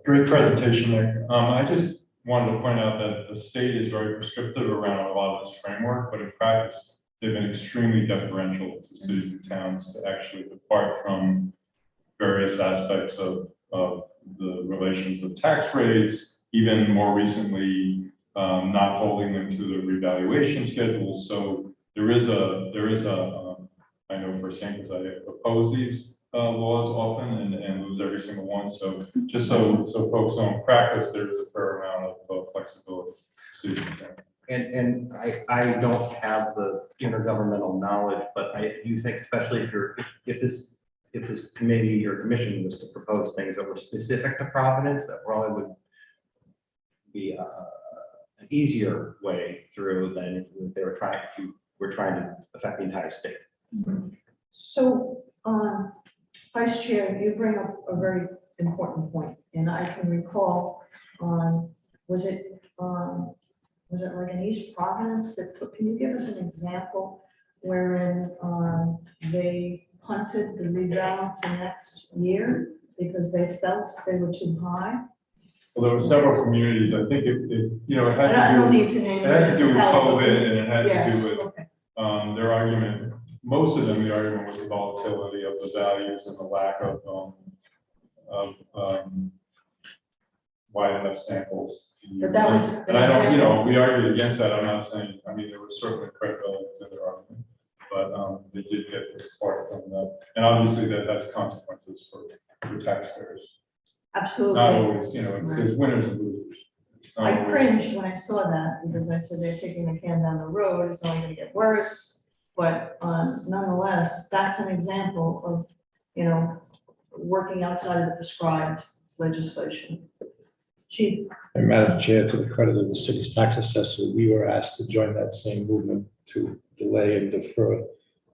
S6: Great presentation, Nick. I just wanted to point out that the state is very prescriptive around a lot of this framework, but in practice, they've been extremely deferential to cities and towns to actually depart from various aspects of the relations of tax rates, even more recently, not holding them to the revaluation schedules. So there is a I know firsthand because I oppose these laws often and lose every single one. So just so folks don't practice, there's a fair amount of flexibility.
S14: And I don't have the intergovernmental knowledge, but I do think, especially if this committee or commission was to propose things that were specific to Providence, that probably would be an easier way through than if they were trying to affect the entire state.
S2: So, Vice Chair, you bring up a very important point, and I can recall, was it like in East Providence can you give us an example wherein they punted the reval to next year because they felt they were too high?
S6: Well, there were several communities. I think it had
S2: I
S6: to
S2: don't
S6: do,
S2: need to name
S6: it had to do with
S2: municipality.
S6: COVID, and it had
S2: Yes,
S6: to do with
S2: okay.
S6: their argument. Most of them, the argument was the volatility of the values and the lack of wide enough samples.
S2: But that was
S6: And I don't, we argued against that. I'm not saying, there was certainly credibility to their argument, but they did get this part from that. And obviously that has consequences for taxpayers.
S2: Absolutely.
S6: Not always, it says winners and losers. It's not
S2: I
S6: always-
S2: cringed when I saw that because I said they're kicking the can down the road, it's only gonna get worse. But nonetheless, that's an example of, working outside of the prescribed legislation. Chief.
S3: And Madam Chair, to the credit of the city's tax assessor, we were asked to join that same movement to delay and defer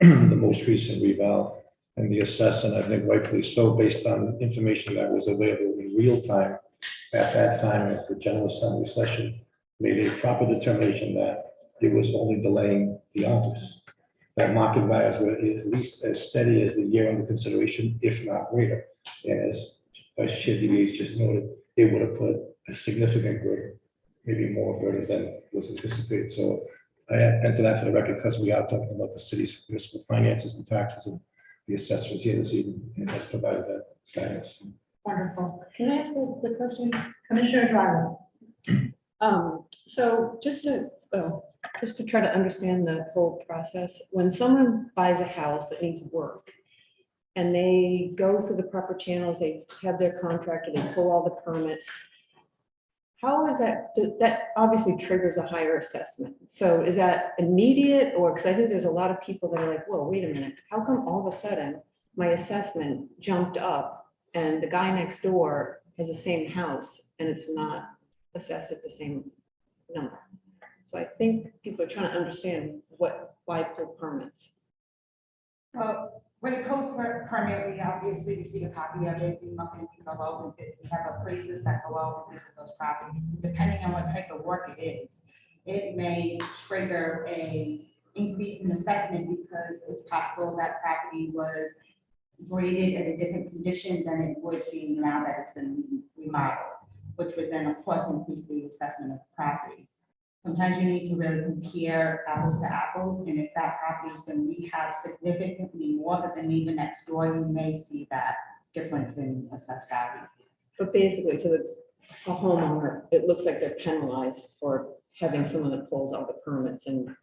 S3: the most recent reval and the assessor, and I think rightfully so, based on information that was available in real time at that time at the General Assembly session, made a proper determination that it was only delaying the office. That market values were at least as steady as the year under consideration, if not greater. And as Vice Chair DeVries just noted, it would have put a significant burden, maybe more burden than was anticipated. So I enter that for the record because we are talking about the city's municipal finances and taxes, and the assessors here this evening and has provided that guidance.
S2: Wonderful. Can I ask a quick question? Commissioner Driver?
S10: So just to try to understand the whole process, when someone buys a house that needs work and they go through the proper channels, they have their contractor, they pull all the permits. How is that, that obviously triggers a higher assessment. So is that immediate, or, because I think there's a lot of people that are like, whoa, wait a minute, how come all of a sudden my assessment jumped up and the guy next door has the same house and it's not assessed at the same number? So I think people are trying to understand why pull permits.
S17: Well, when a code permit, we obviously receive a copy of it, we look and we go out, we have appraisers that go out and visit those properties. Depending on what type of work it is, it may trigger a increase in assessment because it's possible that property was graded at a different condition than it would be now that it's been remodeled, which would then of course increase the assessment of the property. Sometimes you need to really compare apples to apples, and if that property has been rehabbed significantly more than the neighbor next door, you may see that difference in assessed value.
S10: But basically, to a homeowner, it looks like they're penalized for having someone that pulls all the permits and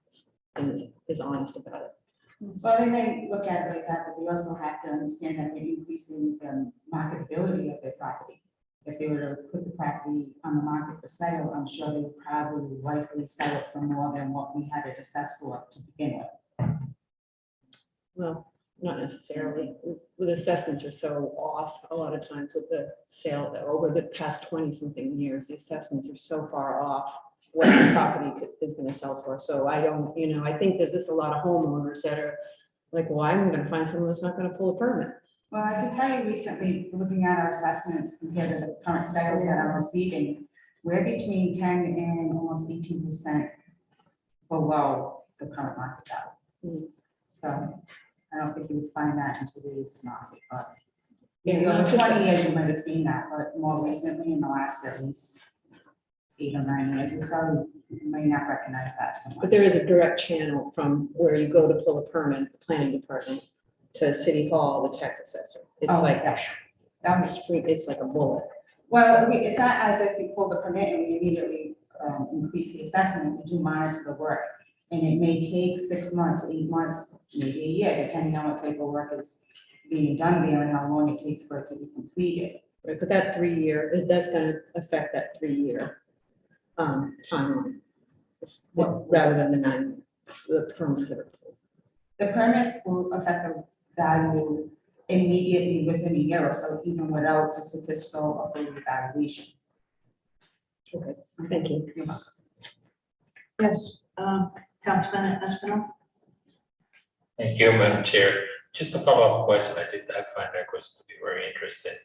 S10: is honest about it.
S17: Well, they may look at it like that, but we also have to understand that they're increasing the marketability of their property. If they were to put the property on the market for sale, I'm sure they would probably likely sell it for more than what we had it assessed for to begin with.
S10: Well, not necessarily. The assessments are so off a lot of times with the sale over the past 20-something years. The assessments are so far off what the property is going to sell for. So I don't, I think there's just a lot of homeowners that are like, well, I'm going to find someone that's not going to pull a permit.
S17: Well, I can tell you recently, looking at our assessments compared to the current sales that I'm receiving, we're between 10 and almost 18% below the current market value. So I don't think you would find that in today's market, but maybe over 20 years you might have seen that, but more recently in the last at least 8 or 9 years or so, you may not recognize that so much.
S10: But there is a direct channel from where you go to pull a permit, the planning department, to City Hall, the tax assessor. It's like
S17: yes.
S10: down the street, it's like a bullet.
S17: Well, it's not as if we pull the permit and we immediately increase the assessment. We do monitor the work, and it may take 6 months, 8 months, maybe a year, depending on what type of work is being done there and how long it takes for it to be completed.
S10: Right, but that 3-year, that's going to affect that 3-year timeline, rather than the 9, the permits that are pulled.
S17: The permits will affect the value immediately within a year or so, even without the statistical or evaluation.
S10: Okay, thank you.
S17: You're welcome.
S2: Yes, Councilman Espinal?
S8: Thank you, Madam Chair. Just a follow-up question. I find that question to be very interesting.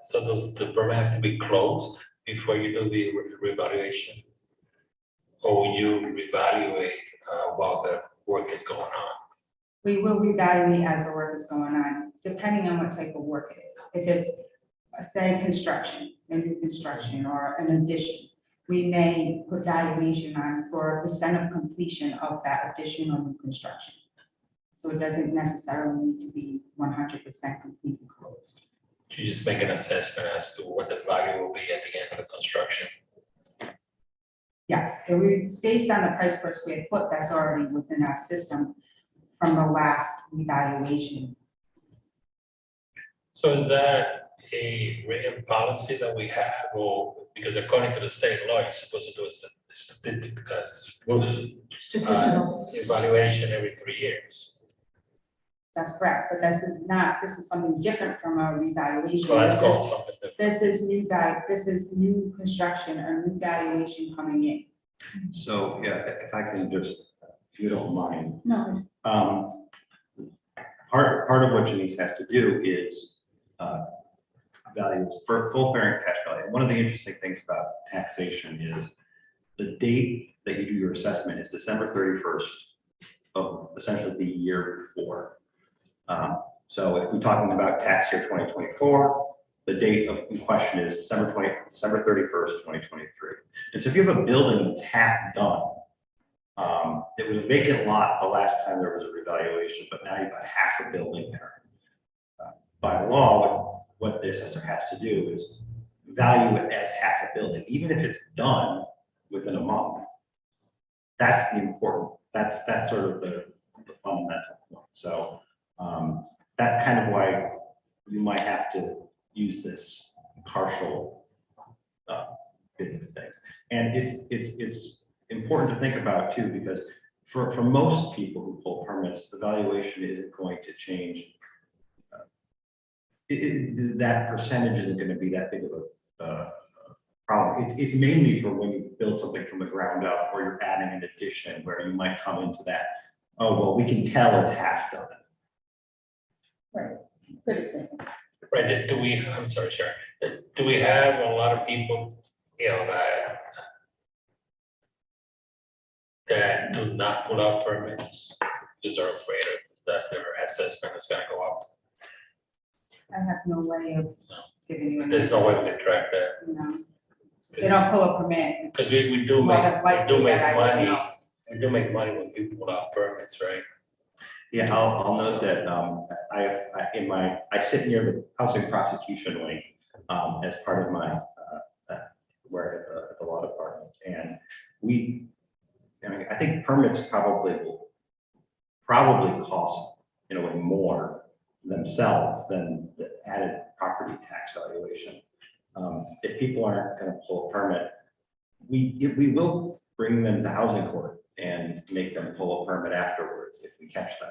S8: So does the permit have to be closed before you do the revaluation? Or will you reevaluate while the work is going on?
S17: We will reevaluate as the work is going on, depending on what type of work it is. If it's, say, construction, a new construction or an addition, we may put valuation on for percent of completion of that addition or new construction. So it doesn't necessarily need to be 100% completely closed.
S8: You just make an assessment as to what the value will be at the end of the construction.
S17: Yes, it would, based on the price per square foot that's already within our system from the last evaluation.
S8: So is that a written policy that we have, or because according to the state law, you're supposed to do a statistical evaluation every 3 years?
S17: That's correct, but this is something different from a revaluation.
S8: So that's called something different.
S17: This is new construction or new valuation coming in.
S14: So, yeah, if I can just, if you don't mind.
S17: No.
S14: Part of what Janice has to do is value for full fair and cash value. One of the interesting things about taxation is the date that you do your assessment is December 31st of essentially the year before. So if we're talking about tax year 2024, the date in question is December 31st, 2023. And so if you have a building that's half done, it was a vacant lot the last time there was a revaluation, but now you've got half a building there. By law, what the assessor has to do is value it as half a building, even if it's done within a month. That's the important, that's sort of the fundamental point. So that's kind of why you might have to use this partial bit of things. And it's important to think about too, because for most people who pull permits, the valuation isn't going to change. That percentage isn't going to be that big of a problem. It's mainly for when you build something from the ground up, or you're adding an addition where you might come into that, oh, well, we can tell it's half done.
S17: Right, good example.
S8: Right, I'm sorry, Sharon, do we have a lot of people, you know, that do not pull out permits because they're afraid that their assessment is gonna go up?
S17: I have no way of giving you.
S8: There's no way we can track that.
S17: No. They don't pull a permit.
S8: Because we do
S17: Well,
S8: make,
S17: like
S8: money, we do make money when people pull out permits, right?
S14: Yeah, I'll note that I sit near the housing prosecution wing as part of my work at the law department, and I think permits will cost in a way more themselves than the added property tax valuation. If people aren't going to pull a permit, we will bring them to housing court and make them pull a permit afterwards if we catch them.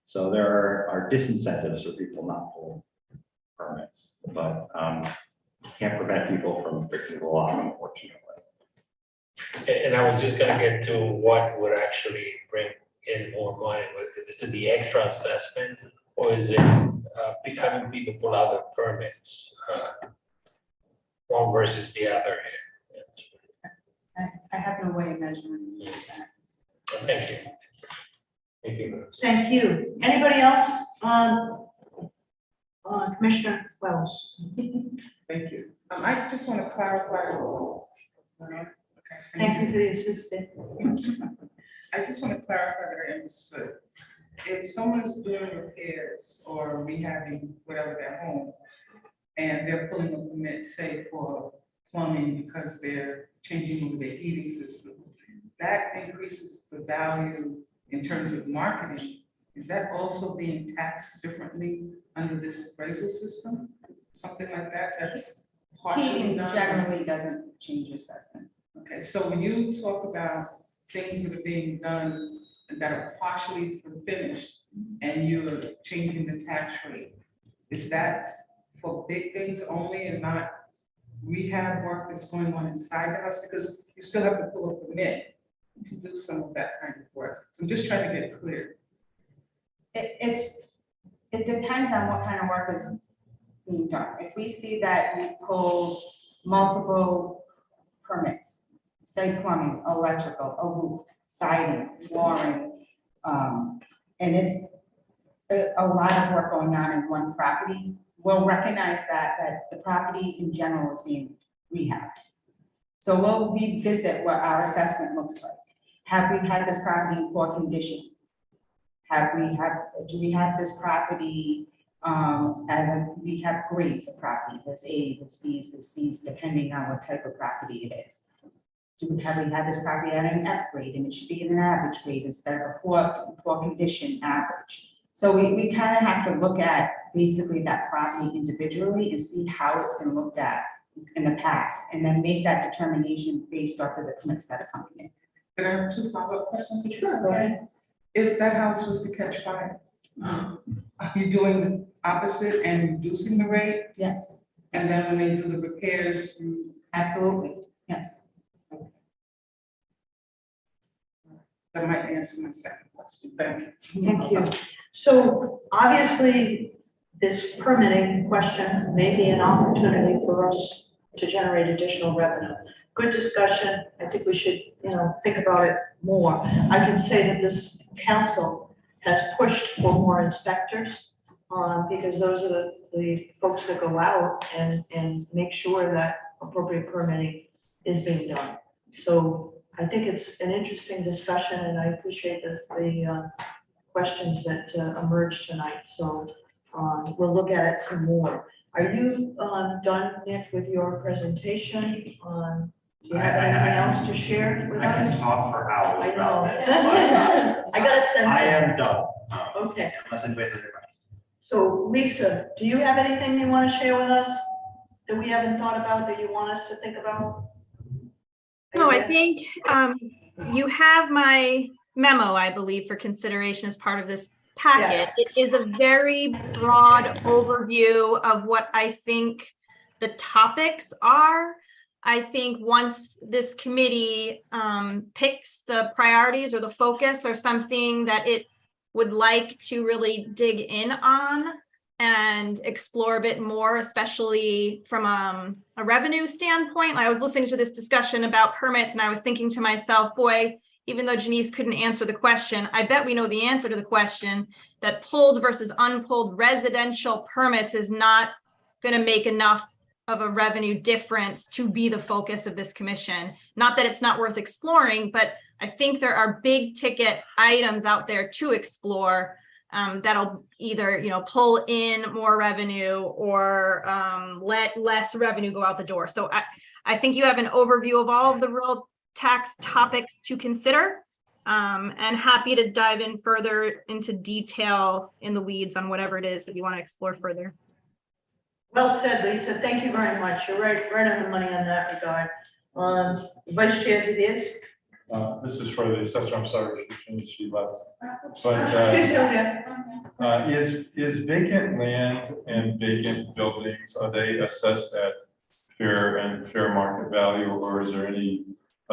S14: So there are disincentives for people not pulling permits, but can't prevent people from breaking the law, unfortunately.
S8: And I was just gonna get to what would actually bring in more money. Is it the extra assessment, or is it having people pull out their permits? One versus the other here.
S17: I have no way of measuring that.
S8: Thank you. Thank you.
S2: Thank you. Anybody else? Commissioner Wells.
S9: Thank you. I just want to clarify. Okay.
S2: Thank you for the assistance.
S9: I just want to clarify that I understood. If someone's doing repairs or rehabbing whatever their home, and they're pulling a permit, say for plumbing because they're changing over their heating system, that increases the value in terms of marketing. Is that also being taxed differently under this appraisal system? Something like that, that's partially
S17: Heating
S9: done?
S17: generally doesn't change assessment.
S9: Okay, so when you talk about things that are being done that are partially finished and you're changing the tax rate, is that for big things only and not rehab work that's going on inside the house? Because you still have to pull a permit to do some of that kind of work. So I'm just trying to get clear.
S17: It depends on what kind of work is being done. If we see that we pull multiple permits, say plumbing, electrical, a roof, siding, flooring, and it's a lot of work going on in one property, we'll recognize that the property in general is being rehabbed. So we'll revisit what our assessment looks like. Have we had this property in poor condition? Do we have this property we have grades of properties, there's A, there's B's, there's C's, depending on what type of property it is. Have we had this property at an F grade and it should be in an average grade instead of a poor condition average? So we kind of have to look at basically that property individually and see how it's been looked at in the past, and then make that determination based off of the permits that are coming in.
S9: Can I have 2 follow-up questions?
S2: Sure, go ahead.
S9: If that house was to catch fire, are you doing the opposite and reducing the rate?
S17: Yes,
S9: And then when they do the repairs, you.
S17: absolutely, yes.
S9: That might answer my second question. Thank you.
S2: Thank you. So obviously, this permitting question may be an opportunity for us to generate additional revenue. Good discussion. I think we should, think about it more. I can say that this council has pushed for more inspectors because those are the folks that go out and make sure that appropriate permitting is being done. So I think it's an interesting discussion, and I appreciate the questions that emerged tonight. So we'll look at it some more. Are you done, Nick, with your presentation? Do you have anything else to share with
S14: I can
S2: us?
S14: talk for hours.
S2: I know.
S14: about this, but,
S2: I got a sense.
S14: I am done.
S2: Okay.
S14: Unless anybody has any questions.
S2: So Lisa, do you have anything you want to share with us that we haven't thought about that you want us to think about?
S13: No, I think you have my memo, I believe, for consideration as part of this packet.
S2: Yes.
S13: It is a very broad overview of what I think the topics are. I think once this committee picks the priorities or the focus or something that it would like to really dig in on and explore a bit more, especially from a revenue standpoint. I was listening to this discussion about permits and I was thinking to myself, boy, even though Janice couldn't answer the question, I bet we know the answer to the question that pulled versus unpulled residential permits is not going to make enough of a revenue difference to be the focus of this commission. Not that it's not worth exploring, but I think there are big ticket items out there to explore that'll either, pull in more revenue or let less revenue go out the door. So I think you have an overview of all of the real tax topics to consider, and happy to dive in further into detail in the weeds on whatever it is that you want to explore further.
S2: Well said, Lisa. Thank you very much. You're right on the money on that regard. Vice Chair DeVries?
S6: This is for the assessor. I'm sorry, she left.
S2: She's
S6: But
S2: still here.
S6: is vacant land and vacant buildings, are they assessed at fair market value, or is there any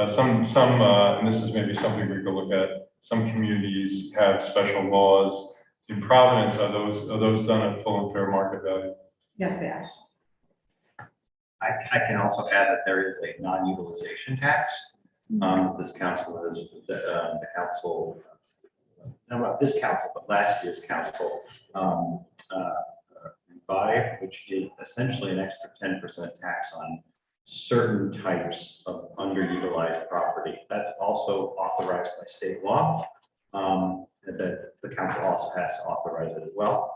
S6: some and this is maybe something we could look at. Some communities have special laws. In Providence, are those done at full and fair market value?
S17: Yes, they are.
S14: I can also add that there is a non-utilization tax. This council is the council, not this council, but last year's council revived, which is essentially an extra 10% tax on certain types of underutilized property. That's also authorized by state law. That the council also has to authorize it as well.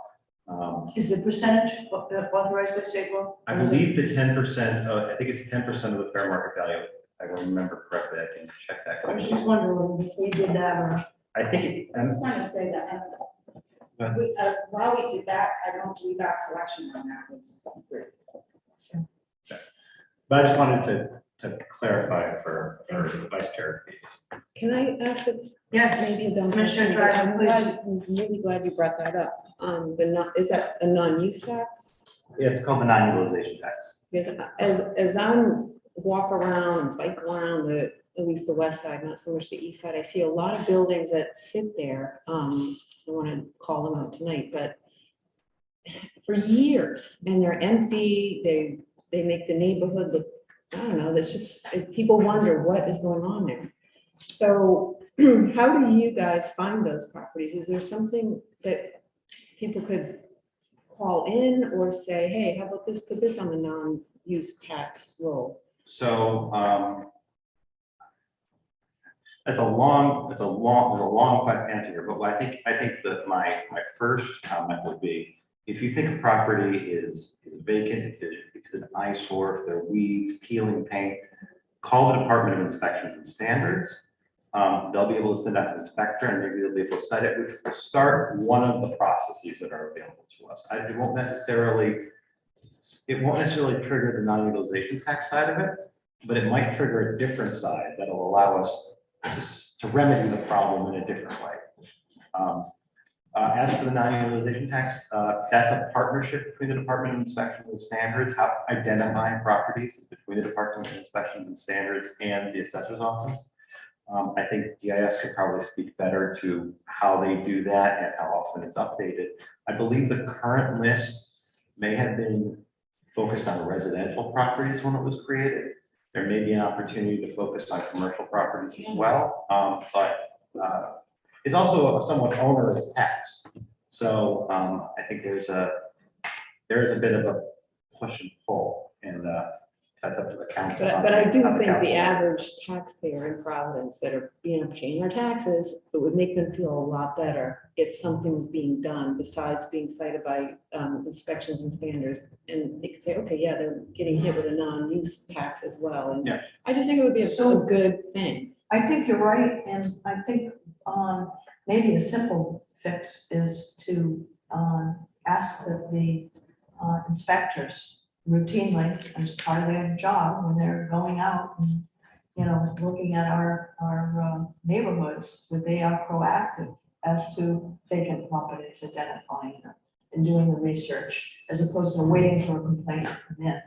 S2: Is the percentage authorized by state law?
S14: I believe the 10%, I think it's 10% of the fair market value. If I remember correctly, I can check that.
S2: I was just wondering if we did that or.
S14: I think
S5: I just want to say that while we did that, I don't believe our collection on that was great.
S14: But I just wanted to clarify for the vice chair.
S10: Can I ask a
S2: Yes.
S10: maybe a dumb
S2: Commissioner
S10: question? But
S2: Dryden,
S10: I'm really glad you brought that up. Is that a non-use tax?
S14: Yeah, it's called the non-utilization tax.
S10: Because as I'm walk around, bike around at least the west side, not so much the east side, I see a lot of buildings that sit there. I want to call them out tonight, but for years, and they're empty. They make the neighborhood look, I don't know, that's just, people wonder what is going on there. So how do you guys find those properties? Is there something that people could call in or say, hey, how about this, put this on the non-use tax roll?
S14: So there's a long answer here, but I think that my first comment would be, if you think a property is vacant, if it's an eyesore, if there are weeds, peeling paint, call the Department of Inspections and Standards. They'll be able to send out an inspector and maybe they'll be able to cite it, which will start one of the processes that are available to us. It won't necessarily trigger the non-utilization tax side of it, but it might trigger a different side that'll allow us to remedy the problem in a different way. As for the non-utilization tax, that's a partnership between the Department of Inspections and Standards, identifying properties between the Department of Inspections and Standards and the assessor's office. I think GIS could probably speak better to how they do that and how often it's updated. I believe the current list may have been focused on residential properties when it was created. There may be an opportunity to focus on commercial properties as well, but it's also a somewhat onerous tax. So I think there is a bit of a push and pull, and that's up to the council.
S10: But I do
S14: how the
S10: think the
S14: council-
S10: average taxpayer in Providence that are, paying their taxes, it would make them feel a lot better if something was being done besides being cited by inspections and standards. And they could say, okay, yeah, they're getting hit with a non-use tax as well. And
S14: Yeah.
S10: I just think it would be a good thing.
S2: I think you're right, and I think maybe a simple fix is to ask that the inspectors routinely, as part of their job, when they're going out and, looking at our neighborhoods, that they are proactive as to vacant properties, identifying them and doing the research, as opposed to waiting for a complaint to come in.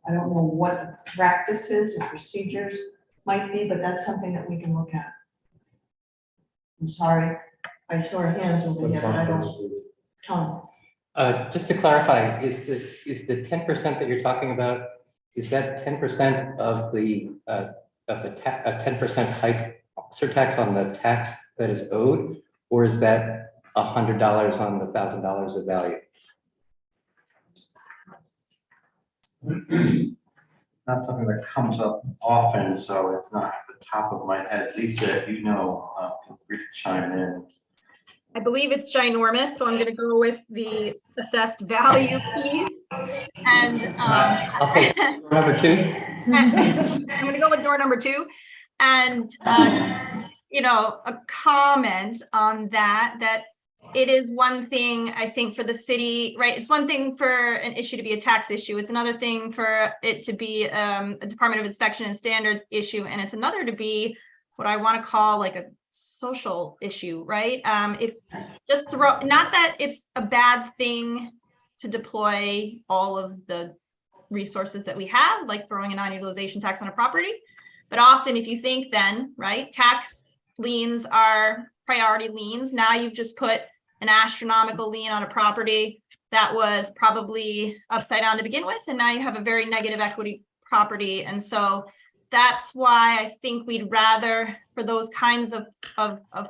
S2: I don't know what the practices and procedures might be, but that's something that we can look at. I'm sorry, I saw hands over here, but I don't. Tom,
S11: Just to clarify, is the 10% that you're talking about, is that 10% of the 10% hike surtax on the tax that is owed, or is that $100 on the $1,000 of value?
S14: Not something that comes up often, so it's not at the top of my head. Lisa, if you know, feel free to chime in.
S13: I believe it's ginormous, so I'm gonna go with the assessed value piece. And
S11: I'll take number 2.
S13: I'm gonna go with door number 2. And a comment on that it is one thing, I think, for the city, right? It's one thing for an issue to be a tax issue. It's another thing for it to be a Department of Inspection and Standards issue. And it's another to be what I want to call like a social issue, right? If just not that it's a bad thing to deploy all of the resources that we have, like throwing a non-utilization tax on a property. But often if you think then, right, tax liens are priority liens. Now you've just put an astronomical lien on a property that was probably upside down to begin with. And now you have a very negative equity property. And so that's why I think we'd rather, for those kinds of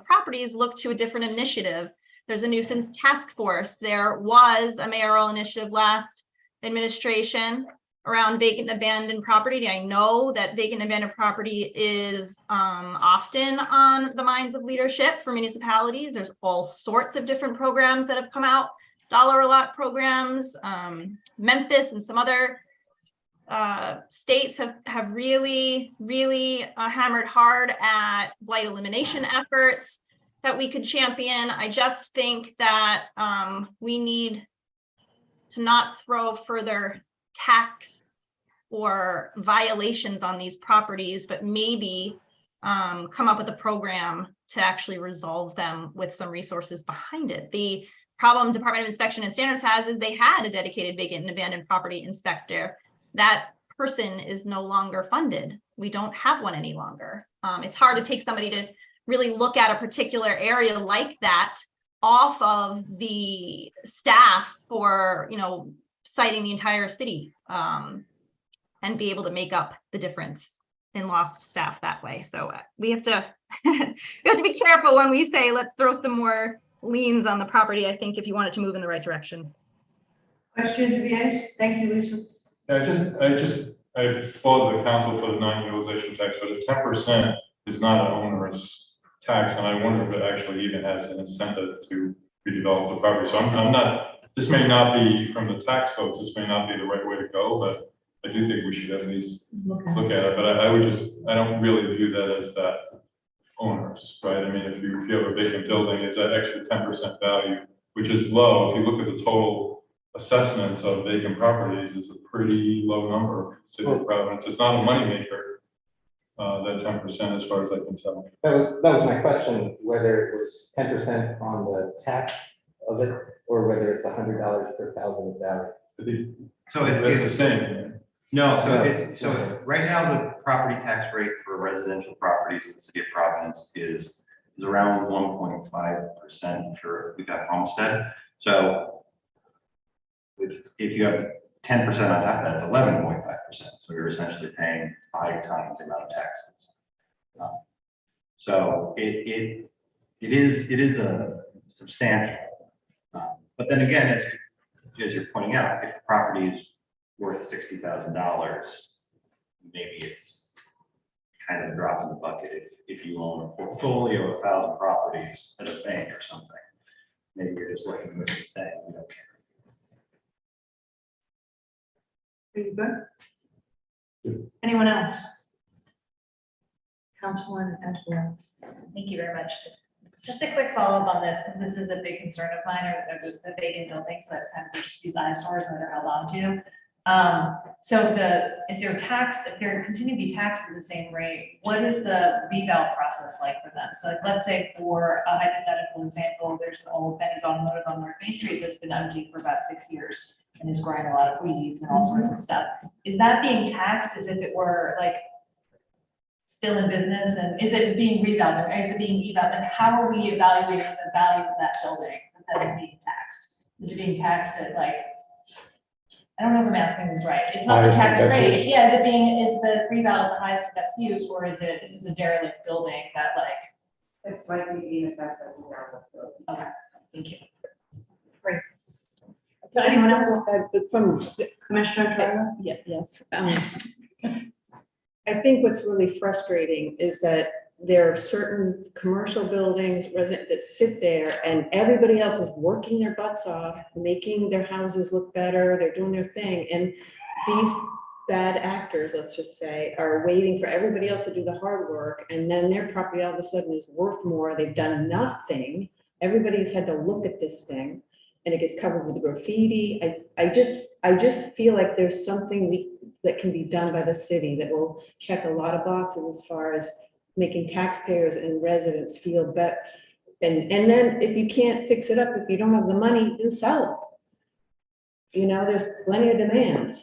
S13: properties, look to a different initiative. There's a nuisance task force. There was a mayoral initiative last administration around vacant and abandoned property. I know that vacant and abandoned property is often on the minds of leadership for municipalities. There's all sorts of different programs that have come out, dollar a lot programs. Memphis and some other states have really hammered hard at blight elimination efforts that we could champion. I just think that we need to not throw further tax or violations on these properties, but maybe come up with a program to actually resolve them with some resources behind it. The problem Department of Inspection and Standards has is they had a dedicated vacant and abandoned property inspector. That person is no longer funded. We don't have one any longer. It's hard to take somebody to really look at a particular area like that off of the staff for, citing the entire city and be able to make up the difference in lost staff that way. So we have to be careful when we say, let's throw some more liens on the property, I think, if you want it to move in the right direction.
S2: questions, VAs? Thank you, Lisa.
S6: I applaud the council for the non-utilization tax, but a 10% is not an onerous tax, and I wonder if it actually even has an incentive to redevelop the property. So I'm not, this may not be, from the tax folks, this may not be the right way to go, but I do think we should at least look at it. But I don't really view that as that onerous, right? I mean, if you have a vacant building, it's that extra 10% value, which is low. If you look at the total assessments of vacant properties, is a pretty low number for the city of Providence. It's not a moneymaker, that 10%, as far as I can tell.
S11: That was my question, whether it was 10% on the tax of it, or whether it's $100 per thousand of value.
S14: So it's
S6: the same.
S14: No, so right now the property tax rate for residential properties in the city of Providence is around 1.5% for we got homestead. So if you have 10% on top of that, it's 11.5%. So you're essentially paying 5 times the amount of taxes. So it is a substantial But then again, as you're pointing out, if the property is worth $60,000, maybe it's kind of a drop in the bucket if you own a portfolio of 1,000 properties at a bank or something. Maybe you're just looking at this and saying, we don't care.
S2: Are you good? Anyone else? Councilman Antoine.
S4: Thank you very much. Just a quick follow-up on this, because this is a big concern of mine, are the vacant buildings that kind of just these eyesores that they're held on to. So if they're taxed, if they're continuing to be taxed at the same rate, what is the reval process like for them? So like, let's say for a hypothetical example, there's an old Benny's Automotive on North Main Street that's been empty for about 6 years and is growing a lot of weeds and all sorts of stuff. Is that being taxed as if it were like still in business, and is it being revalued, or is it being evaluated? And how are we evaluating the value of that building that is being taxed? Is it being taxed at like, I don't know if I'm asking this right. It's not the
S3: Highest and
S4: tax
S3: best
S4: rate.
S3: use.
S4: Yeah, is the reval at the highest and best use, or is it, this is a derelict building that like?
S17: It's likely being assessed as a derelict building.
S4: Okay, thank you.
S2: Anyone else?
S10: From
S2: Commissioner Trevor?
S10: Yeah, yes. I think what's really frustrating is that there are certain commercial buildings, resident that sit there and everybody else is working their butts off, making their houses look better, they're doing their thing. And these bad actors, let's just say, are waiting for everybody else to do the hard work. And then their property all of a sudden is worth more. They've done nothing. Everybody's had to look at this thing and it gets covered with graffiti. I just feel like there's something that can be done by the city that will check a lot of boxes as far as making taxpayers and residents feel better. And then if you can't fix it up, if you don't have the money, then sell it. You know, there's plenty of demand.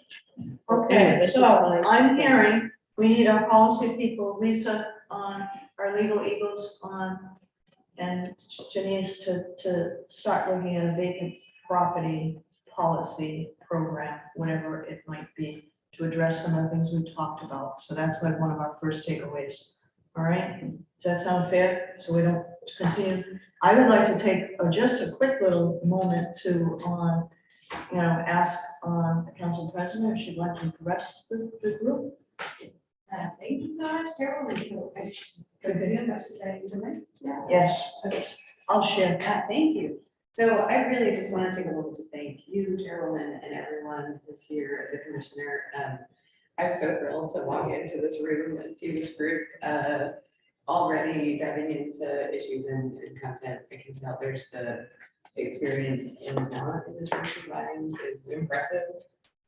S2: Okay,
S10: Anyway, that's
S2: so
S10: just my-
S2: I'm hearing, we need our policy people, Lisa on, our legal eagles on, and Janice to start looking at a vacant property policy program, whatever it might be, to address some of the things we talked about. So that's like one of our first takeaways. All right, does that sound fair? So we don't continue. I would like to take just a quick little moment to, ask the council president if she'd like to address the group.
S17: Thank you so much, Carol.
S2: Yes, I'll share.
S17: Thank you. So I really just want to take a moment to thank you, Chairwoman, and everyone who's here as a commissioner. I'm so thrilled to walk into this room and see this group already diving into issues and content. I can tell there's the experience and talent in this room providing is impressive.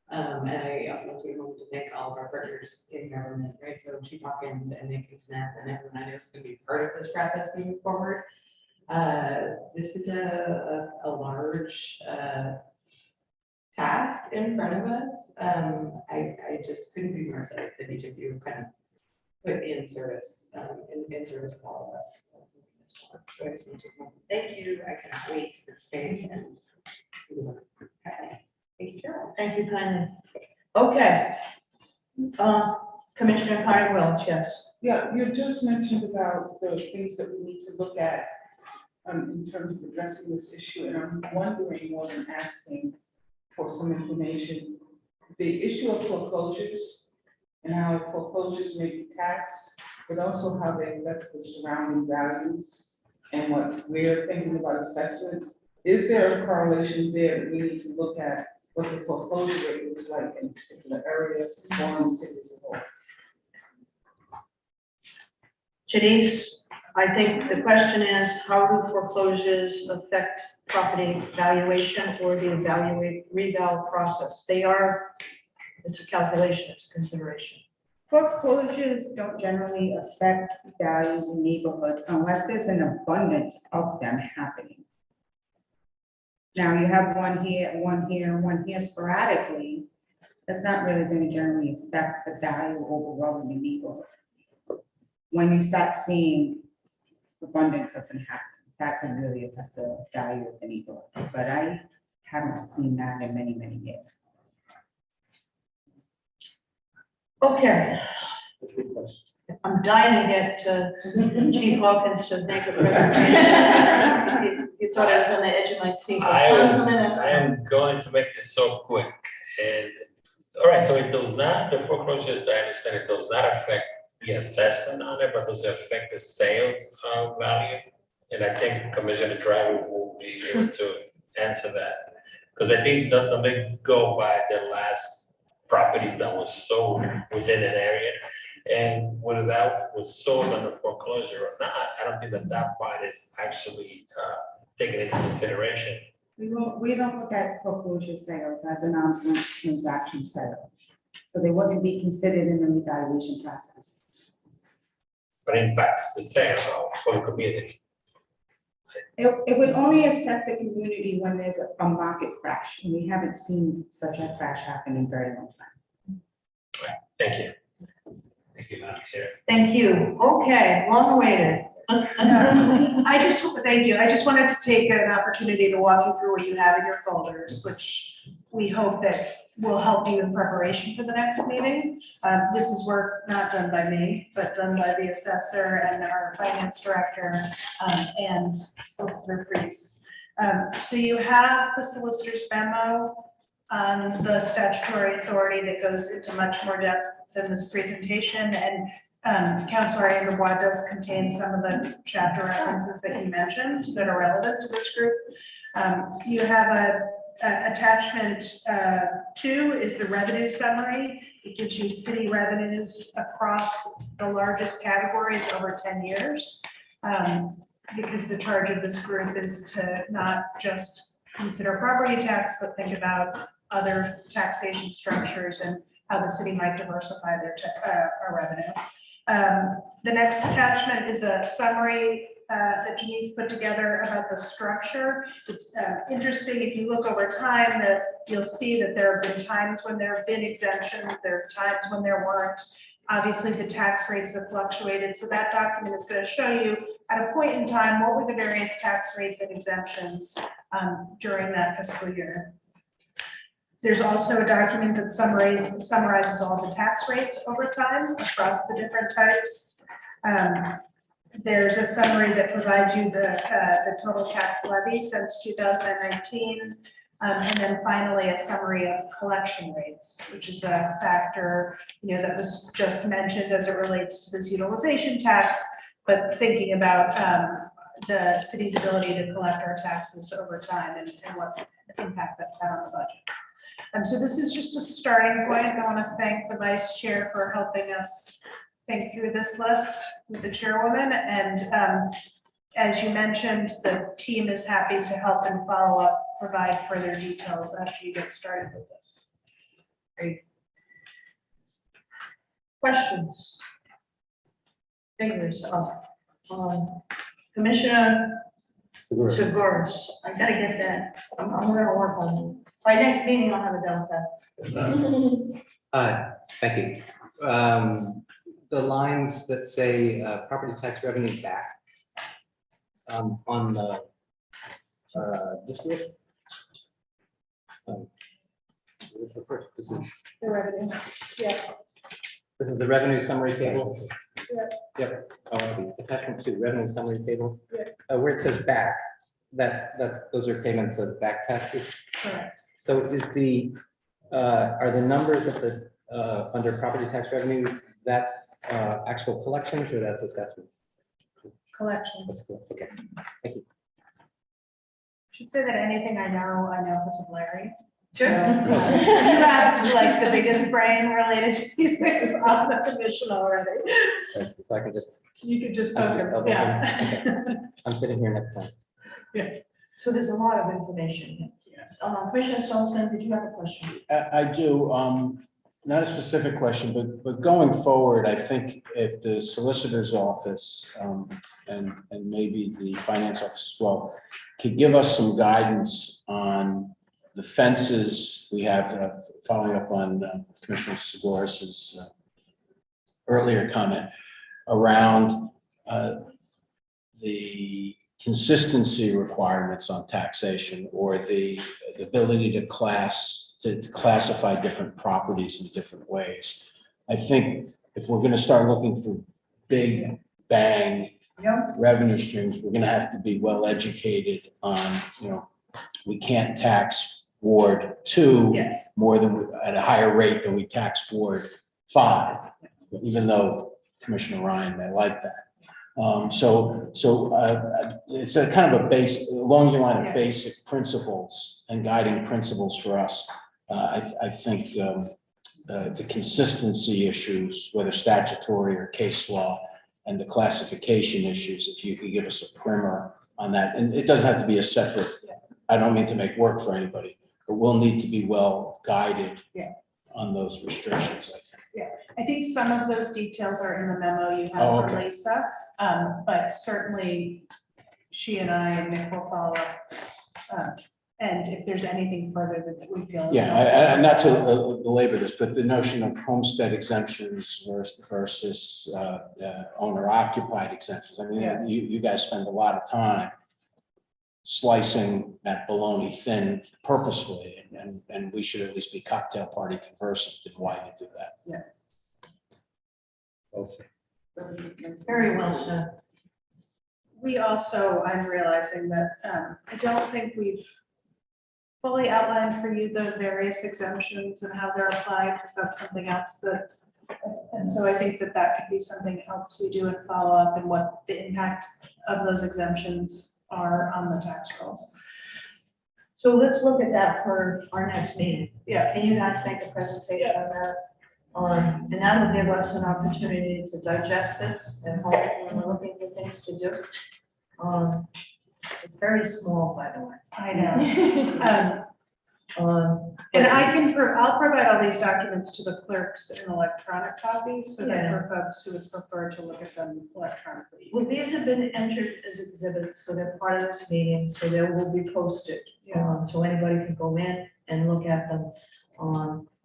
S17: And I also want to take a moment to thank all of our partners in government, right? So Chief Hawkins and Nick Finesse and everyone I know is going to be part of this process moving forward. This is a large task in front of us. I just couldn't be more excited that each of you kind of put in service, in service of all of us. So I just want to thank you. I cannot wait to stay and thank you, Cheryl.
S2: Thank you kindly. Okay. Commissioner Pine Welch, yes.
S9: Yeah, you just mentioned about the things that we need to look at in terms of addressing this issue, and I'm wondering more than asking for some information. The issue of foreclosures and how foreclosures may be taxed, but also how they affect the surrounding values and what we're thinking about assessments. Is there a correlation there that we need to look at what the foreclosure rate looks like in a particular area or in the city as a whole?
S2: Janice, I think the question is, how do foreclosures affect property valuation or the reval process? It's a calculation, it's a consideration.
S5: Foreclosures don't generally affect values in neighborhoods unless there's an abundance of them happening. Now you have one here, one here sporadically. That's not really going to generally affect the value overall in the neighborhood. When you start seeing abundance of them happen, that can really affect the value of the neighborhood. But I haven't seen that in many, many years.
S2: Okay,
S3: That's a good question.
S2: I'm dying to get Chief Hawkins to make a presentation. You thought I was on the edge of my seat. but
S8: I am going to make this so quick. And, all right, so it does not, the foreclosure, I understand it does not affect the assessment on it, but does it affect the sales value? And I think Commissioner Driver will be able to answer that. Because I think that they go by the last properties that was sold within an area. And whether that was sold under foreclosure or not, I don't think that that part is actually taken into consideration.
S5: We don't look at foreclosure sales as an arm's length transaction sale. So they wouldn't be considered in the evaluation process.
S8: But in fact, the sale for the community.
S5: It would only affect the community when there's a market crash, and we haven't seen such a crash happen in a very long time.
S8: Thank you. Thank you, Madam Chair.
S2: Thank you. Okay, long awaited.
S15: Thank you. I just wanted to take an opportunity to walk you through what you have in your folders, which we hope that will help you in preparation for the next meeting. This is work not done by me, but done by the assessor and our finance director and solicitor Freeze. So you have the solicitor's memo on the statutory authority that goes into much more depth than this presentation, and Councilor Amberbois does contain some of the chapter references that you mentioned that are relevant to this group. You have a attachment 2 is the revenue summary. It gives you city revenues across the largest categories over 10 years. Because the charge of this group is to not just consider property tax, but think about other taxation structures and how the city might diversify their revenue. The next attachment is a summary that Denise put together about the structure. It's interesting, if you look over time, that you'll see that there have been times when there have been exemptions, there are times when there weren't. Obviously, the tax rates have fluctuated, so that document is going to show you at a point in time what were the various tax rates and exemptions during that fiscal year. There's also a document that summarizes all the tax rates over time across the different types. There's a summary that provides you the total tax levy since 2019. And then finally, a summary of collection rates, which is a factor, that was just mentioned as it relates to this utilization tax, but thinking about the city's ability to collect our taxes over time and what impact that's had on the budget. So this is just a starting point. I want to thank the vice chair for helping us think through this list with the chairwoman. And as you mentioned, the team is happy to help and follow up, provide further details after you get started with this.
S2: Great. Questions? Fingers up. Commissioner Seguros, I gotta get that. I'm gonna work on it. By next meeting, I'll have it done with that.
S11: Thank you. The lines that say property tax revenue back on the this list. This is the first. This is
S15: The revenue, yeah.
S11: this is the revenue summary table.
S15: Yep.
S11: Yep. Oh, the attachment 2 revenue summary table.
S15: Yep.
S11: Where it says back, those are payments of back taxes.
S15: Correct.
S11: So is are the numbers at the under property tax revenue, that's actual collections or that's assessments?
S15: Collections.
S11: That's cool. Okay. Thank you.
S15: Should say that anything I know because of Larry.
S2: Sure.
S15: So, you have like the biggest brain related to these things on the commission already.
S11: So I can just.
S15: You could just
S11: I can
S15: focus,
S11: just elbow
S15: yeah.
S11: Okay. I'm sitting here next time.
S2: So there's a lot of information. Commissioner Solzman, did you have a question?
S7: I do, not a specific question, but going forward, I think if the solicitor's office and maybe the finance office as well could give us some guidance on the fences we have, following up on Commissioner Seguros' earlier comment around the consistency requirements on taxation or the ability to classify different properties in different ways. I think if we're gonna start looking for big bang
S2: Yep.
S7: revenue streams, we're gonna have to be well educated on, we can't tax Ward 2
S2: Yes.
S7: more than, at a higher rate than we tax Ward 5, even though Commissioner Ryan may like that. It's a kind of a along your line of basic principles and guiding principles for us. I think the consistency issues, whether statutory or case law, and the classification issues, if you could give us a primer on that, and it doesn't have to be a separate, I don't mean to make work for anybody, but we'll need to be well guided on those restrictions, I think.
S15: I think some of those details are in the memo you
S7: Oh,
S15: have from
S7: okay.
S15: Lisa, but certainly she and I and Nick will follow up. And if there's anything further that we feel. is
S7: Yeah,
S15: helpful.
S7: and not to belabor this, but the notion of homestead exemptions versus owner occupied exemptions. I mean, you guys spend a lot of time slicing that bologna thin purposefully, and we should at least be cocktail party conversant in why you do that.
S2: Yeah.
S3: Well said.
S2: Very well said.
S15: We also, I'm realizing that I don't think we've fully outlined for you the various exemptions and how they're applied, because that's something else that, and so I think that that could be something else we do and follow up, and what the impact of those exemptions are on the tax rolls.
S2: So let's look at that for our next meeting.
S15: Yeah.
S2: Can you guys make a presentation on that? And that'll give us an opportunity to digest this and home when we're looking for things to do. It's very small, by the way.
S15: I know. And I'll provide all these documents to the clerks in electronic copies, so that for folks who would prefer to look at them electronically.
S2: Well, these have been entered as exhibits, so they're part of this meeting, so they will be posted. So anybody can go in and look at them.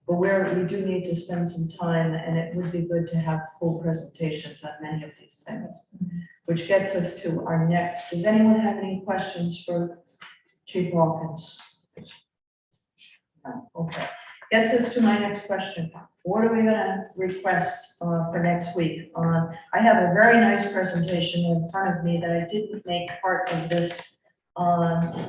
S2: But we do need to spend some time, and it would be good to have full presentations on many of these things, which gets us to our next. Does anyone have any questions for Chief Hawkins? No, okay. Gets us to my next question. What are we gonna request for next week? I have a very nice presentation in front of me that I didn't make part of this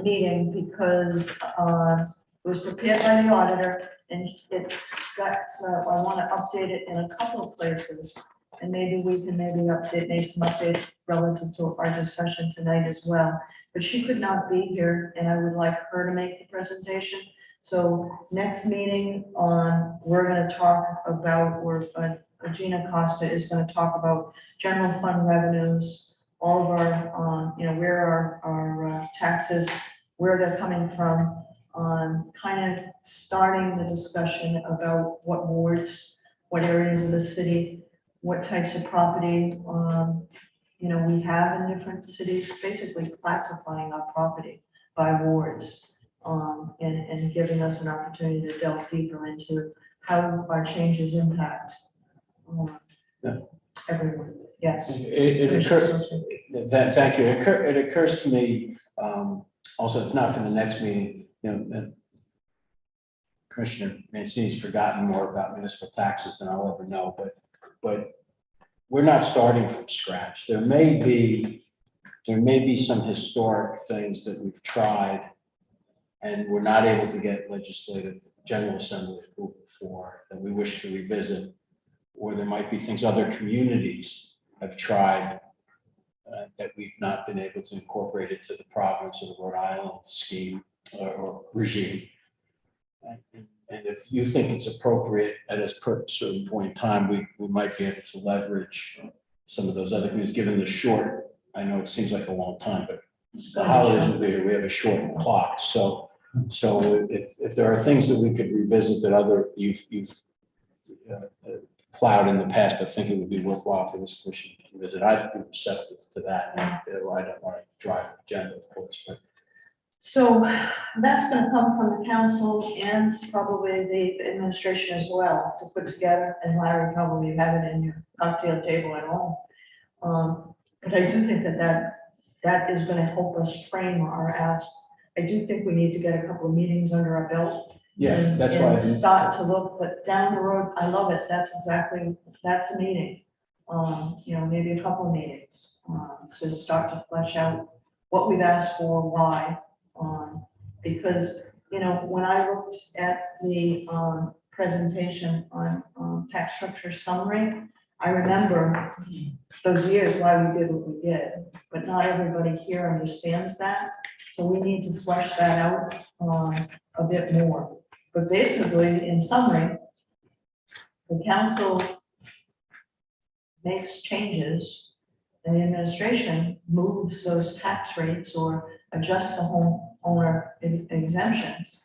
S2: meeting because it was prepared by the auditor, and it's got, I want to update it in a couple of places. And maybe we can make some updates relative to our discussion tonight as well. But she could not be here, and I would like her to make the presentation. So next meeting we're going to talk about, Gina Costa is going to talk about general fund revenues, all of our, where our taxes, where they're coming from, kind of starting the discussion about what wards, what areas of the city, what types of property, we have in different cities, basically classifying our property by wards, and giving us an opportunity to delve deeper into how our changes impact everyone. Yes.
S7: Thank you. It occurs to me, also, if not for the next meeting, Commissioner Mancini's forgotten more about municipal taxes than I'll ever know, but we're not starting from scratch. There may be some historic things that we've tried and we're not able to get legislative general assembly approval for that we wish to revisit, or there might be things other communities have tried that we've not been able to incorporate into the Providence or the Rhode Island scheme or regime. And if you think it's appropriate at a certain point in time, we might be able to leverage some of those other communities, given the short, I know it seems like a long time, but the holidays will be here, we have a short clock. So if there are things that we could revisit that you've plowed in the past, but think it would be worthwhile for this commission to visit, I'd be receptive to that. And I don't want to drive the agenda, of course, but.
S2: So that's going to come from the council and probably the administration as well to put together, and Larry probably have it in your cocktail table at home. But I do think that is going to help us frame our ask. I do think we need to get a couple of meetings under our belt
S7: Yeah, that's why.
S2: And start to look, but down the road, I love it, that's a meeting. Maybe a couple of meetings, to start to flesh out what we've asked for, why. Because, when I looked at the, presentation on, tax structure summary, I remember those years why we did what we did, but not everybody here understands that. So we need to flesh that out, a bit more. But basically, in summary, the council makes changes and the administration moves those tax rates or adjusts the homeowner exemptions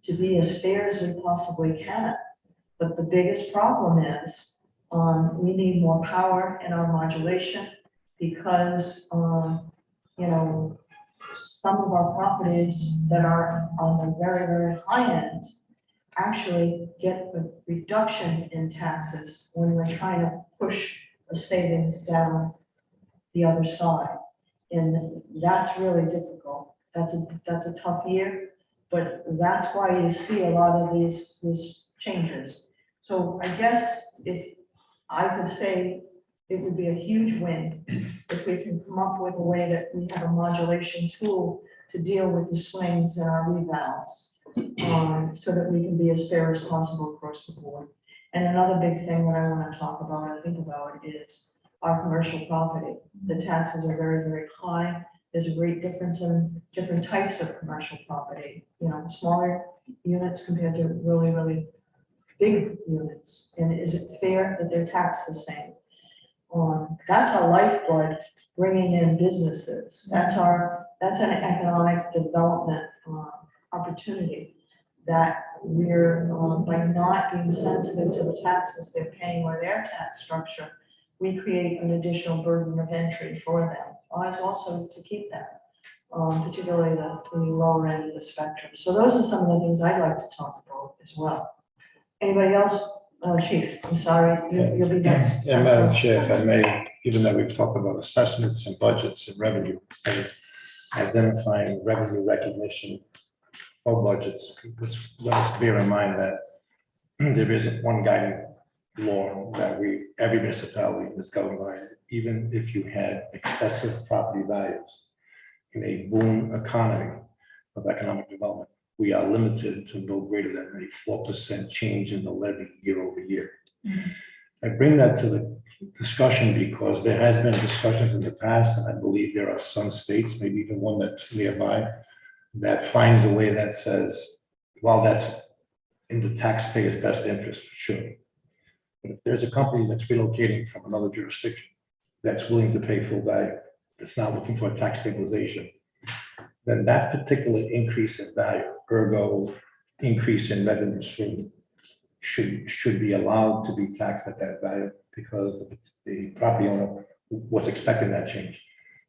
S2: to be as fair as we possibly can. But the biggest problem is, we need more power in our modulation because, some of our properties that are on the very, very high end actually get a reduction in taxes when we're trying to push the savings down the other side. And that's really difficult. That's a tough year, but that's why you see a lot of these changes. So I guess if I could say it would be a huge win if we can come up with a way that we have a modulation tool to deal with the swings in our revals, so that we can be as fair as possible across the board. And another big thing that I want to talk about or think about is our commercial property. The taxes are very, very high. There's a great difference in different types of commercial property, smaller units compared to really, really big units. And is it fair that they're taxed the same? That's our lifeblood, bringing in businesses. That's an economic development opportunity that we're, by not being sensitive to the taxes they're paying or their tax structure, we create an additional burden of entry for them. As also to keep them, particularly the lower end of the spectrum. So those are some of the things I'd like to talk about as well. Anybody else? Chief, I'm sorry, you'll be next.
S3: Yeah, Madam Chair, if I may, even though we've talked about assessments and budgets and revenue, and identifying revenue recognition for budgets, let us bear in mind that there isn't one guiding law that every municipality is governed by. Even if you had excessive property values in a boom economy of economic development, we are limited to no greater than a 4% change in the levy year over year. I bring that to the discussion because there has been discussions in the past, and I believe there are some states, maybe even one that's nearby, that finds a way that says, well, that's in the taxpayer's best interest, for sure. But if there's a company that's relocating from another jurisdiction that's willing to pay full value, that's not looking for a tax stabilization, then that particular increase in value, ergo increase in revenue stream, should be allowed to be taxed at that value because the property owner was expecting that change.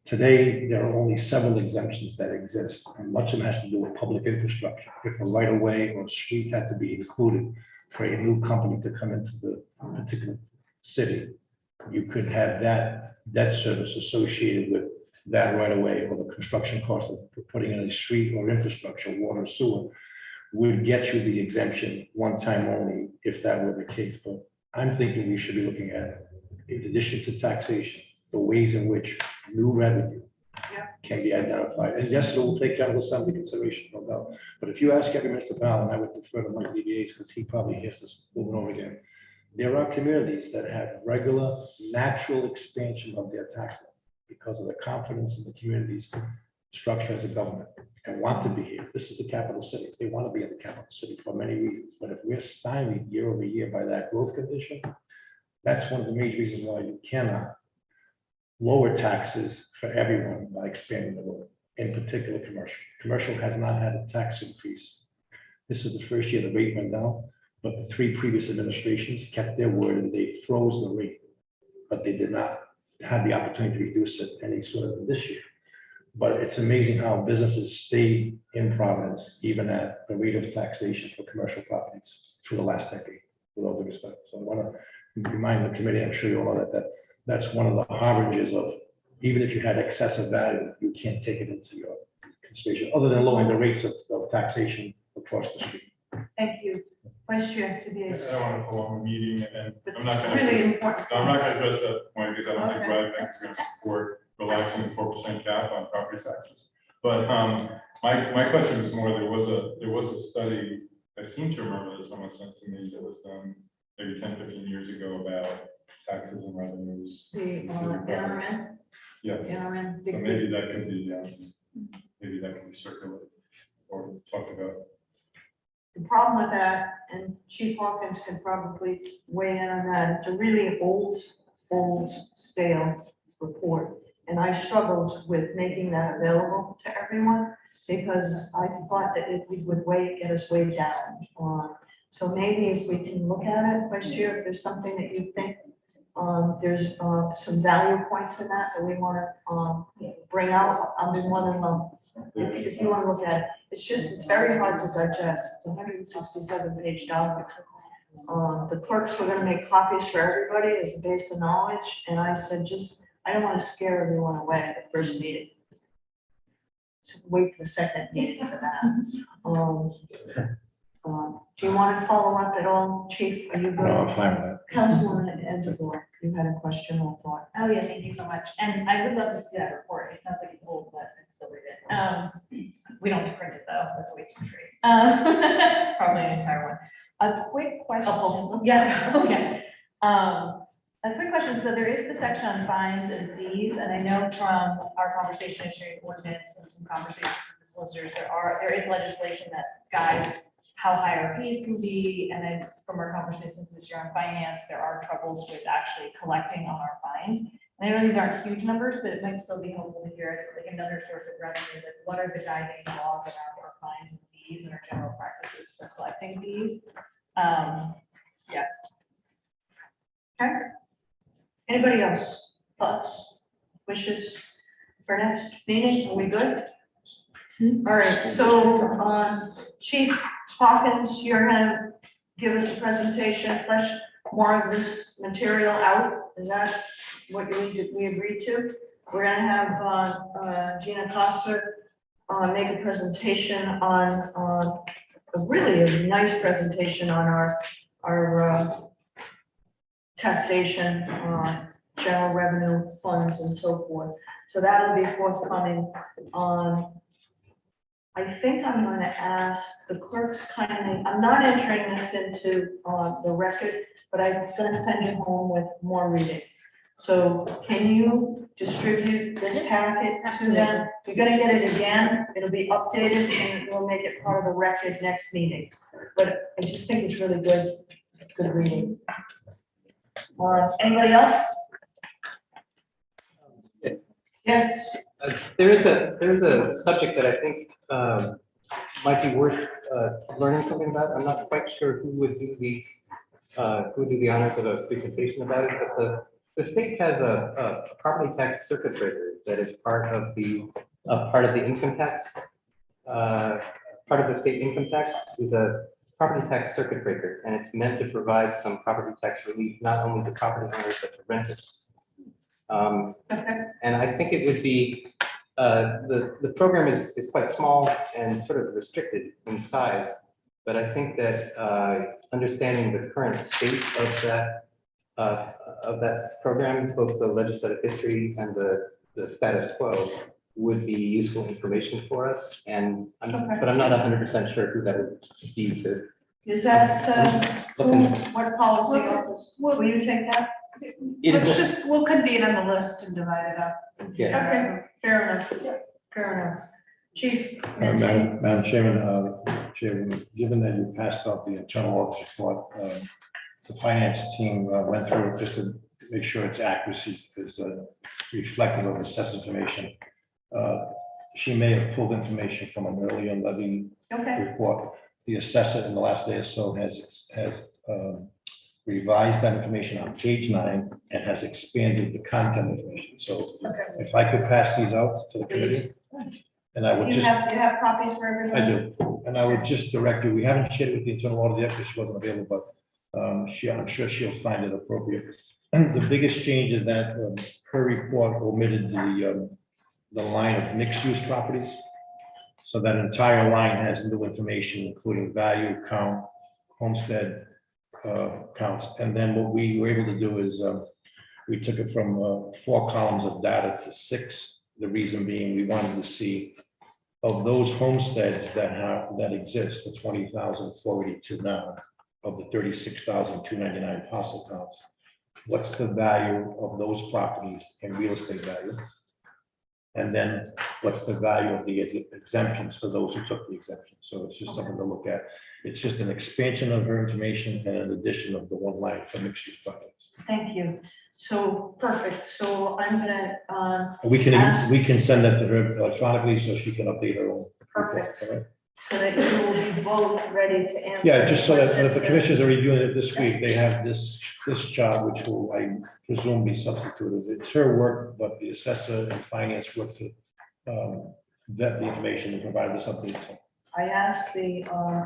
S3: Today, there are only several exemptions that exist, and much of them has to do with public infrastructure. If a right of way or a street had to be included for a new company to come into the particular city, you could have that debt service associated with that right away, or the construction cost of putting in a street or infrastructure, water, sewer, would get you the exemption one time only if that were the case. But I'm thinking we should be looking at, in addition to taxation, the ways in which new revenue can be identified. And yes, it will take General Assembly consideration, no doubt. But if you ask every municipality, and I would defer to Mike DBAs because he probably hears this over and over again, there are communities that have regular, natural expansion of their tax levy because of the confidence in the community's structure as a government and want to be here. This is the capital city. They want to be in the capital city for many reasons. But if we're stymied year over year by that growth condition, that's one of the major reasons why you cannot lower taxes for everyone by expanding the road, in particular commercial. Commercial has not had a tax increase. This is the first year the rate went down, but the three previous administrations kept their word and they froze the rate, but they did not have the opportunity to reduce it any sooner than this year. But it's amazing how businesses stayed in Providence, even at the rate of taxation for commercial properties for the last decade, with all due respect. So I want to remind the committee, I'm sure you all know that that's one of the harbingers of, even if you had excessive value, you can't take it into your consideration, other than lowering the rates of taxation across the street.
S2: Vice Chair
S6: I
S2: DeVries.
S6: don't want to prolong the meeting and
S2: But
S6: I'm not
S2: it's
S6: going to.
S2: really important.
S6: No, I'm not going to address that point because I don't think
S2: Okay.
S6: Brad Bank is going to support relaxing the 4% cap on property taxes. But my question was more, there was a study, I seem to remember that someone sent to me that was done maybe 10, 15 years ago about taxes and revenues.
S2: The
S6: in city of Providence.
S2: NRN,
S6: Yes,
S2: NRN.
S6: so maybe that could be circulated or talked about.
S2: The problem with that, and Chief Hawkins can probably weigh in on that, it's a really old stale report. And I struggled with making that available to everyone because I thought that it would get us way down. So maybe if we can look at it, Vice Chair, if there's something that you think there's some value points in that we want to bring out, I'll be more than willing. If you want to look at it, it's very hard to digest. It's a 167-page document. The clerks were going to make copies for everybody as a base of knowledge, and I said, I don't want to scare everyone away at the first meeting. So wait for the second meeting for that. Do you want to follow up at all, Chief? Are you good?
S3: No, I'm fine with that.
S2: Councilwoman Endicott, you had a question or thought?
S4: Oh, yeah, thank you so much. And I would love to see that report. It sounds like it's old, but I still read it. We don't have to print it though. That's a waste of tree. Probably an entire one. A quick question. Yeah, okay. A quick question. So there is the section on fines and fees, and I know from our conversation issuing ordinance and some conversations with the solicitors, there is legislation that guides how high our fees can be, and then from our conversations this year on finance, there are troubles with actually collecting on our fines. And I know these aren't huge numbers, but it might still be helpful to hear it's like another source of revenue, like what are the guiding laws around our fines and fees and our general practices for collecting fees? Yeah.
S2: Okay. Anybody else? Thoughts, wishes for next meeting? Are we good? All right, so Chief Hawkins, you're gonna give us a presentation, flesh more of this material out. Is that what we agreed to? We're gonna have Gina Costa make a presentation on a nice presentation on our taxation, general revenue funds and so forth. So that'll be forthcoming on. I think I'm going to ask the clerks kindly, I'm not entering this into the record, but I'm going to send you home with more reading. So can you distribute this packet to them? You're going to get it again. It'll be updated and we'll make it part of the record next meeting. But I just think it's really good reading. Anybody else? Yes.
S11: There is a subject that I think might be worth learning something about. I'm not quite sure who would do the honors of a presentation about it, but the state has a property tax circuit breaker that is part of the income tax. Part of the state income tax is a property tax circuit breaker, and it's meant to provide some property tax relief not only to property owners but to renters. And I think it would be the program is quite small and sort of restricted in size, but I think that understanding the current state of that program, both the legislative history and the status quo, would be useful information for us. And but I'm not 100% sure who that would be to.
S2: Is that what policy office? Will you take that?
S15: We'll convene on the list and divide it up.
S11: Yeah.
S2: Okay, fair enough. Fair enough. Chief.
S3: Madam Chairman, Chairman, given that you passed out the internal audit report, the finance team went through it just to make sure its accuracy is reflective of assessed information. She may have pulled information from an earlier levy report. The assessor in the last day or so has revised that information on page 9 and has expanded the content information. So if I could pass these out to the committee, and I would
S2: You have copies for everybody?
S3: I do, and I would just direct you, we haven't shared it with the internal audit yet because she wasn't available, but I'm sure she'll find it appropriate. The biggest change is that her report omitted the line of mixed-use properties. So that entire line has new information, including value, count, homestead counts. And then what we were able to do is we took it from 4 columns of data to 6. The reason being, we wanted to see of those homesteads that exist, the 20,482 now, of the 36,299 parcel counts, what's the value of those properties in real estate value? And then what's the value of the exemptions for those who took the exemption? So it's just something to look at. It's just an expansion of her information and an addition of the one line for mixed use projects.
S2: Thank you. So, perfect. So I'm gonna,
S3: We can send that to her electronically so she can update her own.
S2: Perfect.
S3: All right?
S2: so that you will be both ready to answer.
S3: Yeah, just so that if the
S2: questions.
S3: commissioners are reviewing it this week, they have this job, which will, I presume, be substituted. It's her work, but the assessor and finance work to vet the information and provide this update.
S2: I asked the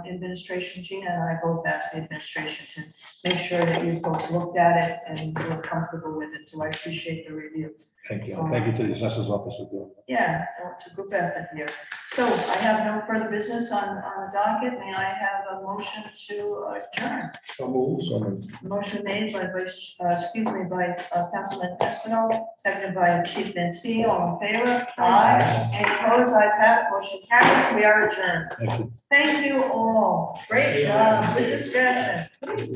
S2: administration, Gina, and I both asked the administration to make sure that you folks looked at it and were comfortable with it, so I appreciate the review.
S3: Thank you. Thank you to the assessor's office for doing that.
S2: Yeah, it's a group effort here. So I have no further business on the docket. May I have a motion to adjourn?
S3: So moved.
S2: Motion made by by Councilman Espinal, seconded by Chief Nancy, all in favor? Aye. Any opposed? Ayes have it, motion carries. We are adjourned.
S3: Thank you.
S2: Thank you all. Great job, good discussion.